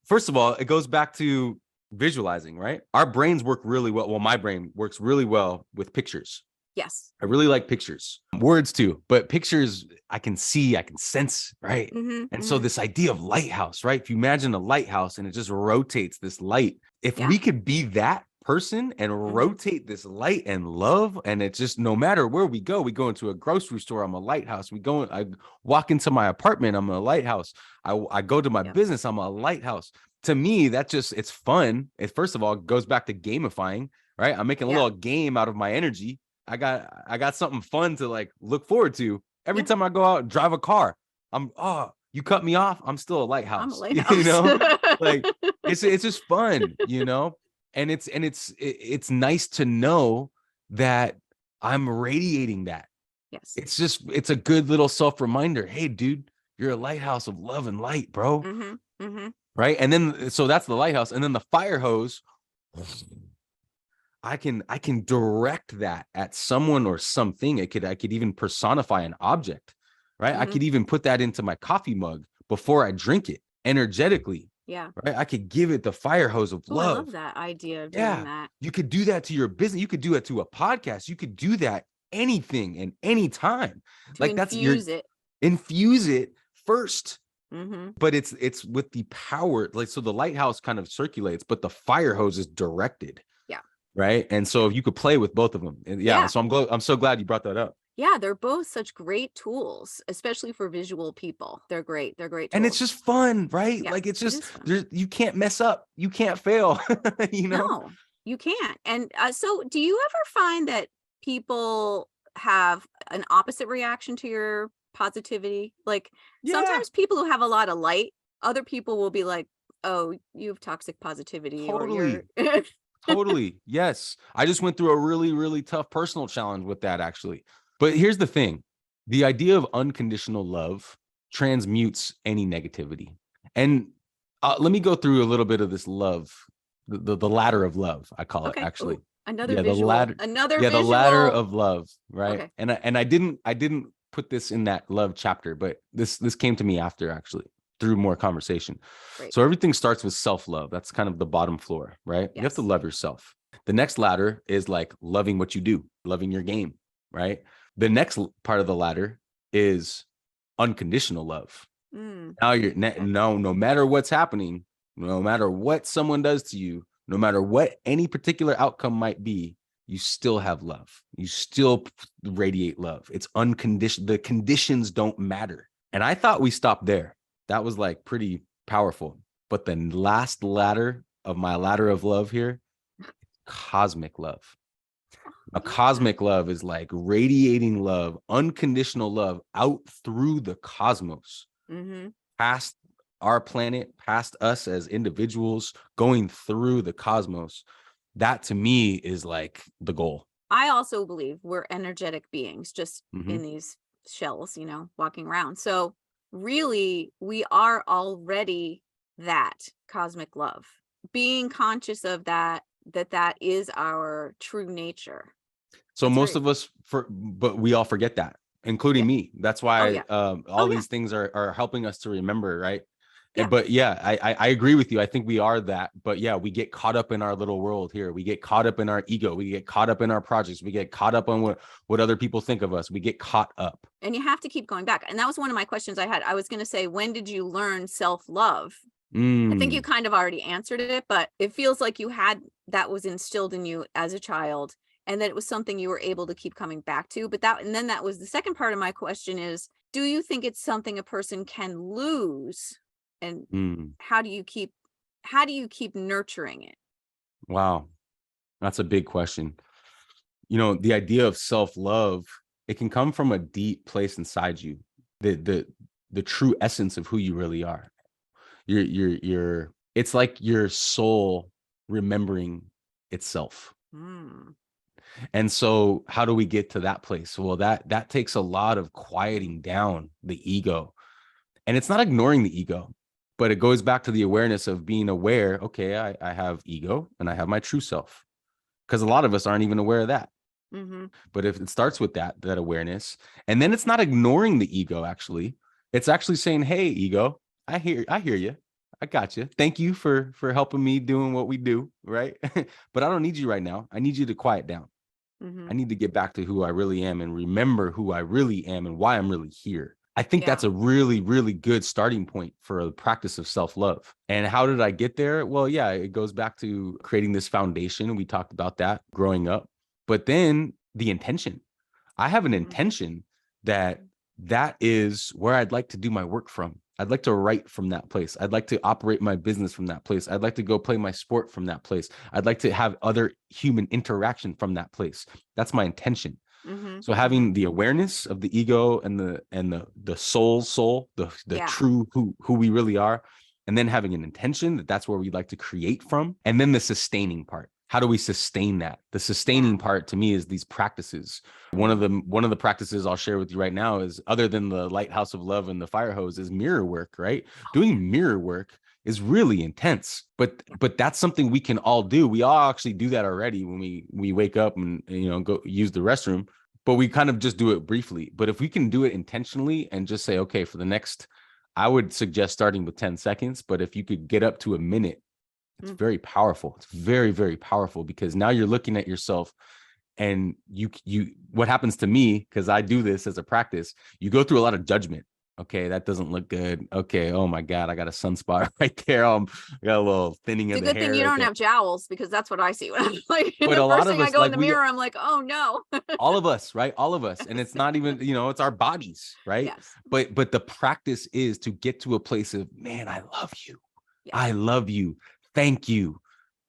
first of all, it goes back to visualizing, right? Our brains work really well. Well, my brain works really well with pictures. Yes. I really like pictures, words too, but pictures I can see, I can sense, right? And so this idea of lighthouse, right? If you imagine a lighthouse and it just rotates this light, if we could be that person and rotate this light and love, and it's just no matter where we go into a grocery store, I'm a lighthouse. I walk into my apartment, I'm a lighthouse. I go to my business, I'm a lighthouse. To me, it's fun. It first of all goes back to gamifying, right? I'm making a little game out of my energy. I got something fun to like look forward to every time I go out and drive a car. You cut me off, I'm still a I'm a lighthouse. lighthouse. Like it's just fun, and it's nice to know that I'm radiating that. Yes. It's a good little self reminder. Hey, dude, you're a lighthouse of love and light, bro. Mm-hmm. Mm-hmm. Right. And then, so that's the lighthouse. And then the fire hose, I can direct that at someone or something. I could even personify an object, right? I Mm-hmm. could even put that into my coffee mug before I drink it energetically. Yeah. Right. I could give it the fire hose of Oh, I love. love that idea of doing that. You could do that to your business. You could do it to a podcast. You could do that anything and anytime. To infuse it. Infuse it first. Mm-hmm. But it's with the power, like, so the lighthouse kind of circulates, but the fire hose is directed. Yeah. Right. And so if you could play with both of them. And so I'm so glad you brought that up. Yeah, they're both such great tools, especially for visual people. They're great. They're great tools. And it's just fun, right? Yeah, like it's just it you can't mess up. You can't fail. No, you can't. And so do you ever find that people have an opposite reaction to your positivity? Like sometimes people who have a lot of light, other people will be like, oh, you have toxic positivity. Totally. Or you're Totally. Yes. I just went through a really, really tough personal challenge with that, actually. But here's the thing. The idea of unconditional love transmutes any negativity. And let me go through a little bit of this love, the ladder of love, I call it, actually. Ooh, another visual. The ladder of love, right? Okay. And I didn't put this in that love chapter, but this came to me after, actually, through more conversation. Great. So everything starts with self-love. That's kind of the bottom floor, right? Yes. You have to love yourself. The next ladder is like loving what you do, loving your game, right? The next part of the ladder is unconditional love. Now no matter what's happening, no matter what someone does to you, no matter what any particular outcome might be, you still have love. You still radiate love. It's unconditional. The conditions don't matter. And I thought we stopped there. That was like pretty powerful. But the last ladder of my ladder of love here, cosmic love. A cosmic love is like radiating love, unconditional love out through the cosmos, past our planet, past us as individuals, going through the cosmos. That to me is like the goal. I also believe we're energetic beings just in these shells, walking around. So really, we are already that cosmic love. Being conscious of that is our true nature. So most of us, but we all forget that, including me. That's why all these things are helping us to remember, right? Yeah. But I agree with you. I think we are that. But yeah, we get caught up in our little world here. We get caught up in our ego. We get caught up in our projects. We get caught up on what other people think of us. We get caught up. And you have to keep going back. And that was one of my questions I had. I was going to say, when did you learn self-love? I think you kind of already answered it, but it feels like that was instilled in you as a child, and that it was something you were able to keep coming back to. But that was the second part of my question is, do you think it's something a person can lose? And how do you keep nurturing it? Wow. That's a big question. The idea of self-love, it can come from a deep place inside you. The true essence of who you really are. It's like your soul remembering itself. And so how do we get to that place? Well, that takes a lot of quieting down the ego. And it's not ignoring the ego, but it goes back to the awareness of being aware. Okay, I have ego and I have my true self, because a lot of us aren't even aware of that. But if it starts with that awareness, and then it's not ignoring the ego, actually, it's actually saying, hey, ego, I hear you. I got you. Thank you for helping me doing what we do, right? But I don't need you right now. I need you to quiet down. I need to get back to who I really am and remember who I really am and why I'm really here. I think that's a really, really good starting point for a practice of self-love. And how did I get there? Well, yeah, it goes back to creating this foundation. We talked about that growing up. But then the intention. I have an intention that is where I'd like to do my work from. I'd like to write from that place. I'd like to operate my business from that place. I'd like to go play my sport from that place. I'd like to have other human interaction from that place. That's my intention. So having the awareness of the ego and the soul, the true who we really are, and then having an intention that's where we'd like to create from, and then the sustaining part. How do we sustain that? The sustaining part to me is these practices. One of the practices I'll share with you right now is, other than the Lighthouse of Love and the fire hose, is mirror work, right? Doing mirror work is really intense, but that's something we can all do. We all actually do that already when we wake up and go use the restroom, but we kind of just do it briefly. But if we can do it intentionally and just say, okay, for the next, I would suggest starting with 10 seconds, but if you could get up to a minute, it's very powerful. It's very, very powerful, because now you're looking at yourself, and you what happens to me, because I do this as a practice, you go through a lot of judgment. Okay, that doesn't look good. Okay, oh my God, I got a sunspot right there. I got a little thinning of the hair. It's a good thing you don't have jowls, because that's what I see when I'm like, but the a lot first of thing I us, go like, in the mirror, I'm like, oh no. all of us, right? All of us. And it's not even, it's our bodies, right? Yes. But the practice is to get to a place of, man, I love you. Yes. I love you. Thank you.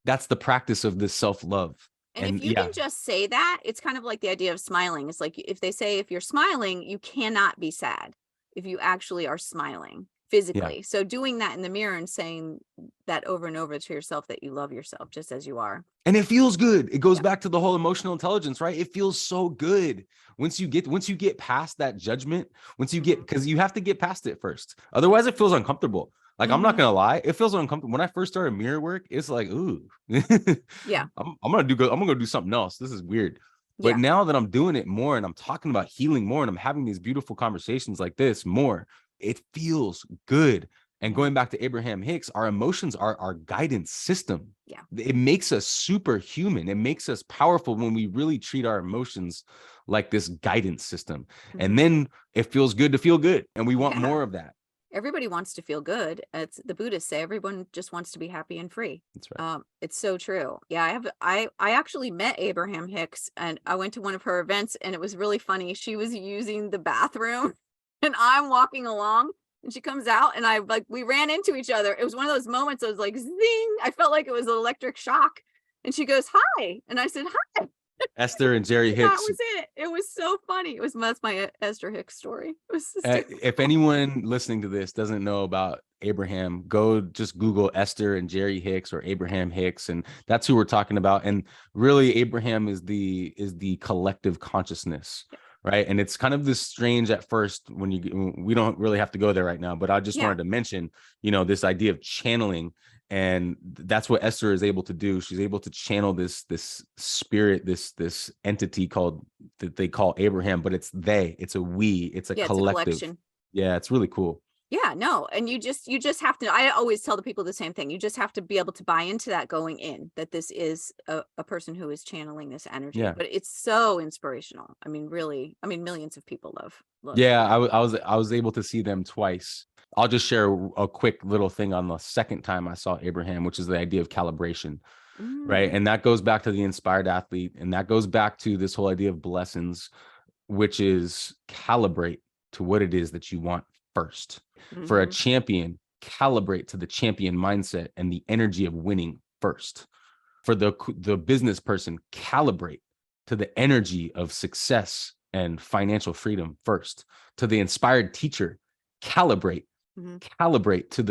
That's the practice of this self-love. And if you can just say that, it's kind of like the idea of smiling. It's like, if they say, if you're smiling, you cannot be sad if you actually are smiling physically. So doing that in the mirror and saying that over and over to yourself, that you love yourself just as you are. And it feels good. It goes back to the whole emotional intelligence, right? It feels so good once you get past that judgment, because you have to get past it first. Otherwise it feels uncomfortable. Like, I'm not going to lie. It feels uncomfortable. When I first started mirror work, it's like, ooh, I'm going to do something else. This is weird. But now that I'm doing it more, and I'm talking about healing more, and I'm having these beautiful conversations like this more, it feels good. And going back to Abraham Hicks, our emotions are our guidance system. Yeah. It makes us superhuman. It makes us powerful when we really treat our emotions like this guidance system. And then it feels good to feel good. And we want more of that. Everybody wants to feel good. It's the Buddhists say everyone just wants to be happy and free. That's right. It's so true. Yeah, I actually met Abraham Hicks, and I went to one of her events, and it was really funny. She was using the bathroom and I'm walking along, and she comes out, and we ran into each other. It was one of those moments I was like, zing. I felt like it was an electric shock. And she goes, hi. And I said, hi. Esther and Jerry Hicks. That was it. It was so funny. That's my Esther Hicks story. It was if anyone listening to this doesn't know about Abraham, go just Google Esther and Jerry Hicks, or Abraham Hicks, and that's who we're talking about. And really, Abraham is the collective consciousness, right? And it's kind of this strange at first when we don't really have to go there right now, but I just wanted to mention, this idea of channeling. And that's what Esther is able to do. She's able to channel this spirit, this entity that they call Abraham, but it's a we, it's a collective. It's a collection. Yeah, it's really cool. Yeah, no. And you just have to, I always tell the people the same thing. You just have to be able to buy into that going in, that this is a person who is channeling this energy. Yeah. But it's so inspirational. I mean, really, millions of people love. Yeah, I was able to see them twice. I'll just share a quick little thing on the second time I saw Abraham, which is the idea of calibration, right? And that goes back to the inspired athlete. And that goes back to this whole idea of blessings, which is calibrate to what it is that you want first. For a champion, calibrate to the champion mindset and the energy of winning first. For the business person, calibrate to the energy of success and financial freedom first. To the inspired teacher, calibrate to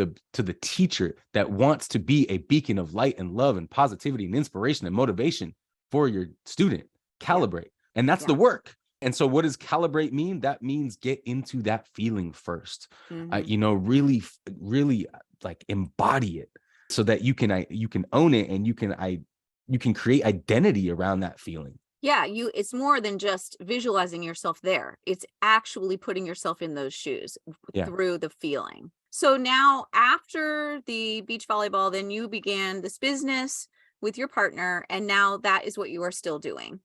the teacher that wants to be a beacon of light and love and positivity and inspiration and motivation for your student. Calibrate. And that's the work. And so what does calibrate mean? That means get into that feeling first. Really like embody it, so that you can own it, and you can create identity around that feeling. Yeah, it's more than just visualizing yourself there. It's actually putting yourself in those shoes through the feeling. So now, after the beach volleyball, then you began this business with your partner, and now that is what you are still doing.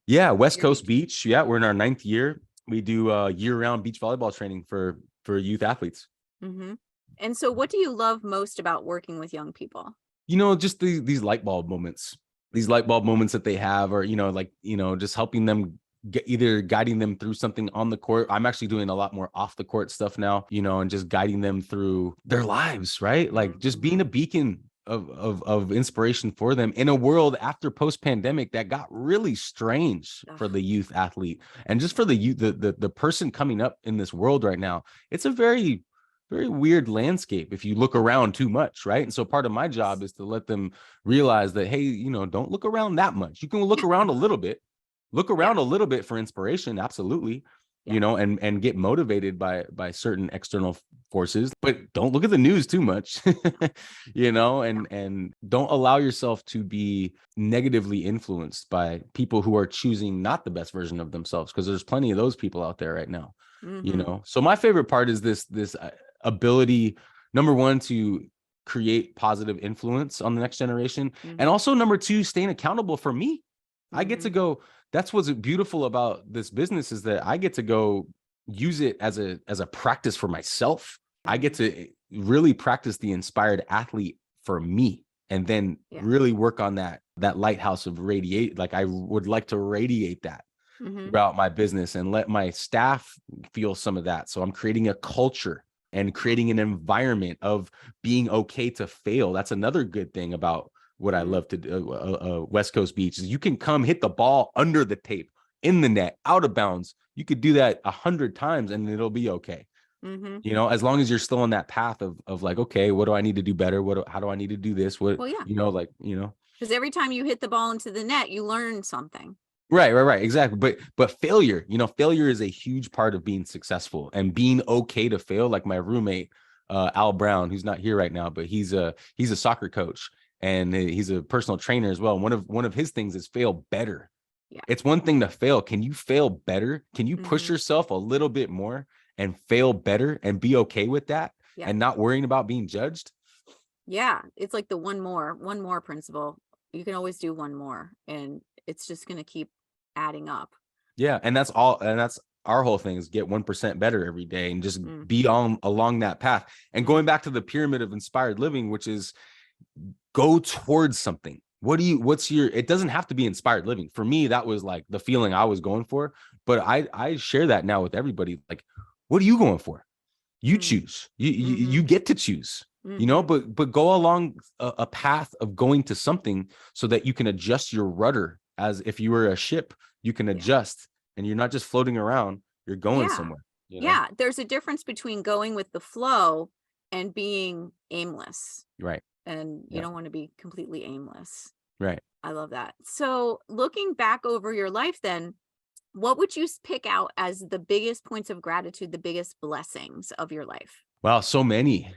Yeah, WestCoast BEACH. Yeah, we're in our 9th year. We do year-round beach volleyball training for youth athletes. And so what do you love most about working with young people? Just these light bulb moments. These light bulb moments that they have, or, just helping them either guiding them through something on the court. I'm actually doing a lot more off the court stuff now, and just guiding them through their lives, right? Like just being a beacon of inspiration for them in a world after post-pandemic that got really strange for Ugh, the youth athlete, and just for the youth, the person coming up in this world right now. It's a very, very weird landscape if you look around too much, right? And so part of my job is to let them realize that, hey, don't look around that much. You can look around a little bit, yeah, for inspiration, absolutely, yeah, and get motivated by certain external forces, but don't look at the news too much. yeah. And don't allow yourself to be negatively influenced by people who are choosing not the best version of themselves, because there's plenty of those people out there right now. Mm-hmm. So my favorite part is this ability, number one, to create positive influence on the next generation, and Mm-hmm. also number two, staying accountable for me. I get to Mm-hmm. go. That's what's beautiful about this business, is that I get to go use it as a practice for myself. I get Mm-hmm. to really practice the inspired athlete for me, and then Yeah. really work on that lighthouse of radiate. Like, I would like to radiate that Mm-hmm. throughout my business and let my staff feel some of that. So I'm creating a culture and Wow. creating an environment of being okay to fail. That's another good thing about what I Mm-hmm. love to do, West Coast Beach, is you can come hit the ball under the tape, in the net, out of bounds. You could do that 100 times and it'll be okay. Mm-hmm. As long as you're still on that path of like, okay, what do I need to do better? How do I need to do this? What, Well, yeah, because every time you hit the ball into the net, you learn something. Right, exactly. But failure, failure is a huge part of being successful, and being okay to fail. Like my roommate, Al Brown, who's not here right now, but he's a soccer coach, and he's a personal trainer as well. One of his things is fail better. Yeah. It's one thing to fail. Can you fail better? Can you push Mm-hmm. yourself a little bit more and fail better and be okay with that, Yeah. and not worrying about being judged? Yeah. It's like the one more principle. You can always do one more, and it's just going to keep adding up. Yeah, and that's all, and that's our whole thing, is get 1% better every day and just Mm. be on along that path. And Mm. going back to the pyramid of inspired living, which is go towards something. What's your, it doesn't have to be inspired living. For me, that was like the feeling I was going for, but I share that now with everybody. Like, what are you going for? You Mm. choose. You Mm-hmm. you get to choose. Mm-hmm. But go along a path of going to something, so that you can adjust your rudder. As if you were a ship, you can Yeah. adjust, and you're not just floating around, you're going Yeah. somewhere. Yeah. There's a difference between going with the flow and being aimless. Right. And you Yeah. don't want to be completely aimless. Right. I love that. So, looking back over your life, then, what would you pick out as the biggest points of gratitude, the biggest blessings of your life? Wow, so many.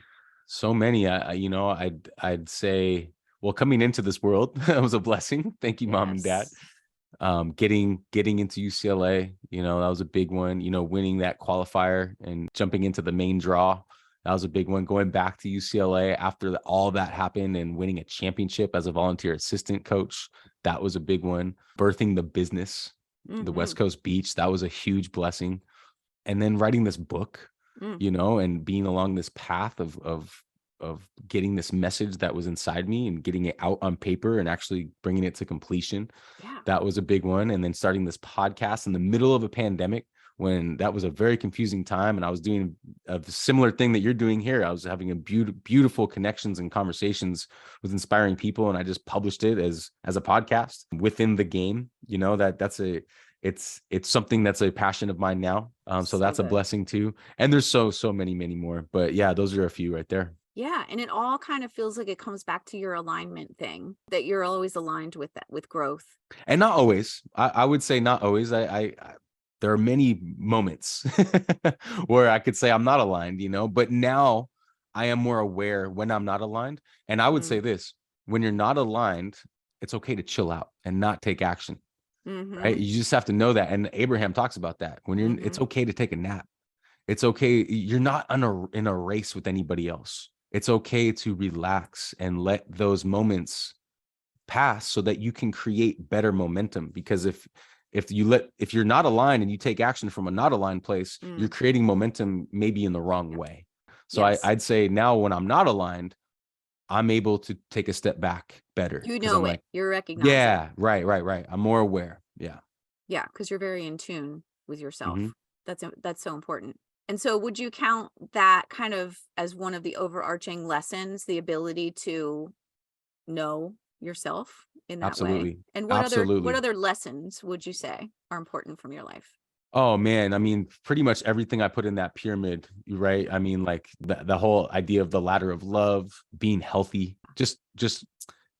I'd say, well, coming into this world, that was a blessing. Thank you, mom and dad. Yes. Getting into UCLA, that was a big one. Winning that qualifier and jumping into the main draw, that was a big one. Going back to UCLA after all that happened and winning a championship as a volunteer assistant coach, that was a big one. Birthing the business, the Mm-hmm. West Coast Beach, that was a huge blessing. And then writing this book, Mm. and being along this path of getting this message that was inside me and getting it out on paper and actually bringing it to completion. Yeah. That was a big one. And then starting this podcast in the middle of a pandemic, when that was a very confusing time, and I was doing a similar thing that you're doing here. I was having a beautiful connections and conversations with inspiring people, and I just published it as a podcast within the game. It's something that's a passion of mine now. So So that's a good. blessing too. And there's so many more. But yeah, those are a few right there. Yeah. And it all kind of feels like it comes back to your alignment thing, that you're always aligned with that, with growth. And not always. I would say not always. There are many moments where I could say I'm not aligned, but now I am more aware when I'm not aligned. And I would say Mm. this: when you're not aligned, it's okay to chill out and not take action. Right? Mm-hmm. You just have to know that. And Abraham talks about that. Mm-hmm. It's okay to take a nap. It's okay. You're not in a race with anybody else. It's okay to relax and let those moments pass, so that you can create better momentum. Because if you're not aligned and you take action from a not aligned place, you're Mm. creating momentum maybe in the wrong Yeah. way. So Yes. I'd say now, when I'm not aligned, I'm able to take a step back better, You because I'm know it. like, You're recognizing. yeah, right. I'm more aware. Yeah. Yeah, because you're very in tune with Hmm. yourself. That's so important. And so, would you count that kind of as one of the overarching lessons, the ability to know yourself in that way? Absolutely. And what Absolutely. other lessons would you say are important from your life? Oh man, I mean, pretty much everything I put in that pyramid, right? I mean, like the whole idea of the ladder of love, being healthy, just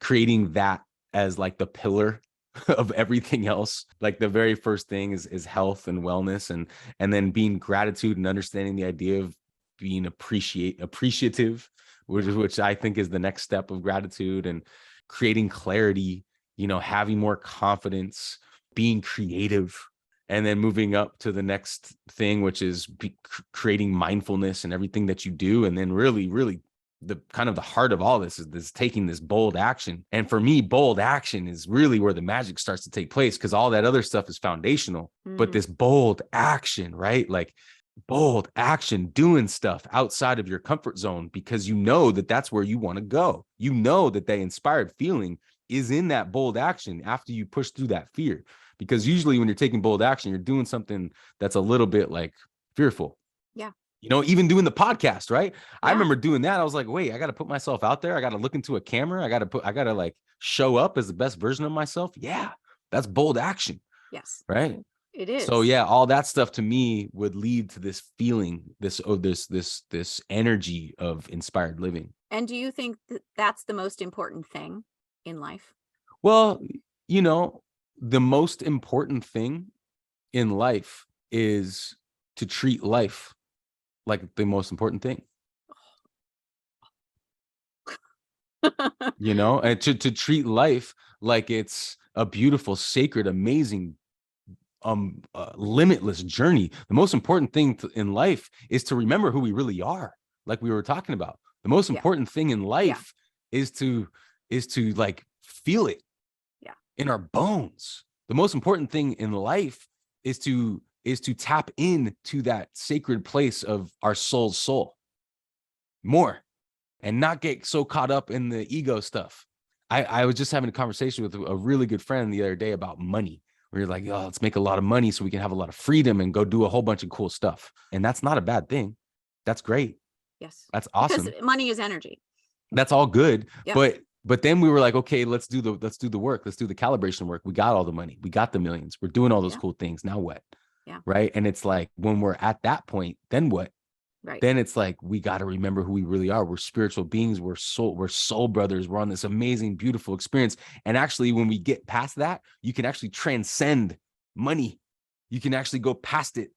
creating that as like the pillar of everything else. Like the very first thing is health and wellness, and then being gratitude and understanding the idea of being appreciative, which I think is the next step of gratitude, and creating clarity, having more confidence, being creative, and then moving up to the next thing, which is creating mindfulness in everything that you do. And then really the kind of the heart of all this is taking this bold action. And for me, bold action is really where the magic starts to take place, because all that other stuff is foundational. But this bold action, right? Like bold action, doing stuff outside of your comfort zone, because you know that that's where you want to go. You know that the inspired feeling is in that bold action after you push through that fear. Because usually when you're taking bold action, you're doing something that's a little bit like fearful. Yeah. Even doing the podcast, right? Yeah. I remember doing that. I was like, wait, I got to put myself out there. I got to look into a camera. I got to like show up as the best version of myself. Yeah. That's bold action. Yes. Right. It is. So yeah, all that stuff to me would lead to this feeling, this energy of inspired living. And do you think that that's the most important thing in life? Well, the most important thing in life is to treat life like the most important thing, and to treat life like it's a beautiful, sacred, amazing, limitless journey. The most important thing in life is to remember who we really are, like we were talking about. The most important thing in life is to like feel it in our bones. The most important thing in life is to tap into that sacred place of our soul's soul more, and not get so caught up in the ego stuff. I was just having a conversation with a really good friend the other day about money. Where you're like, oh, let's make a lot of money so we can have a lot of freedom and go do a whole bunch of cool stuff. And that's not a bad thing. That's great. Yes. That's awesome. Because money is energy. That's all good. Yeah. But then we were like, okay, let's do the work. Let's do the calibration work. We got all the money. We got the millions. We're doing all those cool things. Now what? Yeah. Right. And it's like, when we're at that point, then what? Right. Then it's like, we got to remember who we really are. We're spiritual beings. We're soul brothers. We're on this amazing, beautiful experience. And actually, when we get past that, you can actually transcend money. You can actually go past it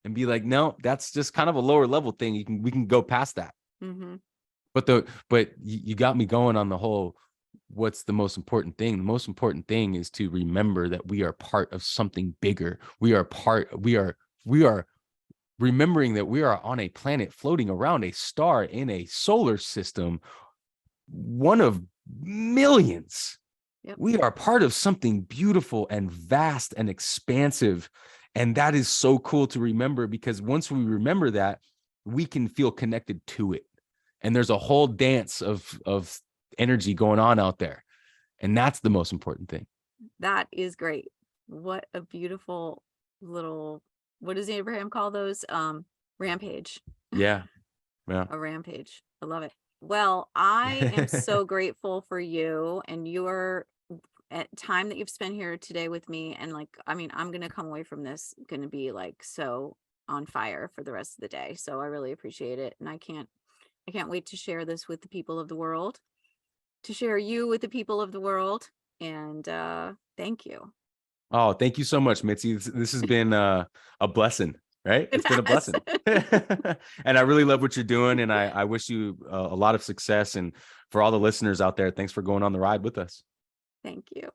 and be like, no, that's just kind of a lower level thing. We can go past that. Mm-hmm. But you got me going on the whole, what's the most important thing? The most important thing is to remember that we are part of something bigger. We are remembering that we are on a planet floating around a star in a solar system, one of millions. Yep. We are part of something beautiful and vast and expansive. And that is so cool to remember, because once we remember that, we can feel connected to it. And there's a whole dance of energy going on out there. And that's the most important thing. That is great. What a beautiful little, what does Abraham call those? Rampage. Yeah. Yeah. A rampage. I love it. Well, I am so grateful for you and your time that you've spent here today with me. And I'm going to come away from this going to be like so on fire for the rest of the day. So I really appreciate it. And I can't wait to share this with the people of the world, to share you with the people of the world. And thank you. Oh, thank you so much, Mitzi. This has been a blessing, right? It's been a blessing. And I really love what you're doing. And I wish you a lot of success. And for all the listeners out there, thanks for going on the ride with us. Thank you.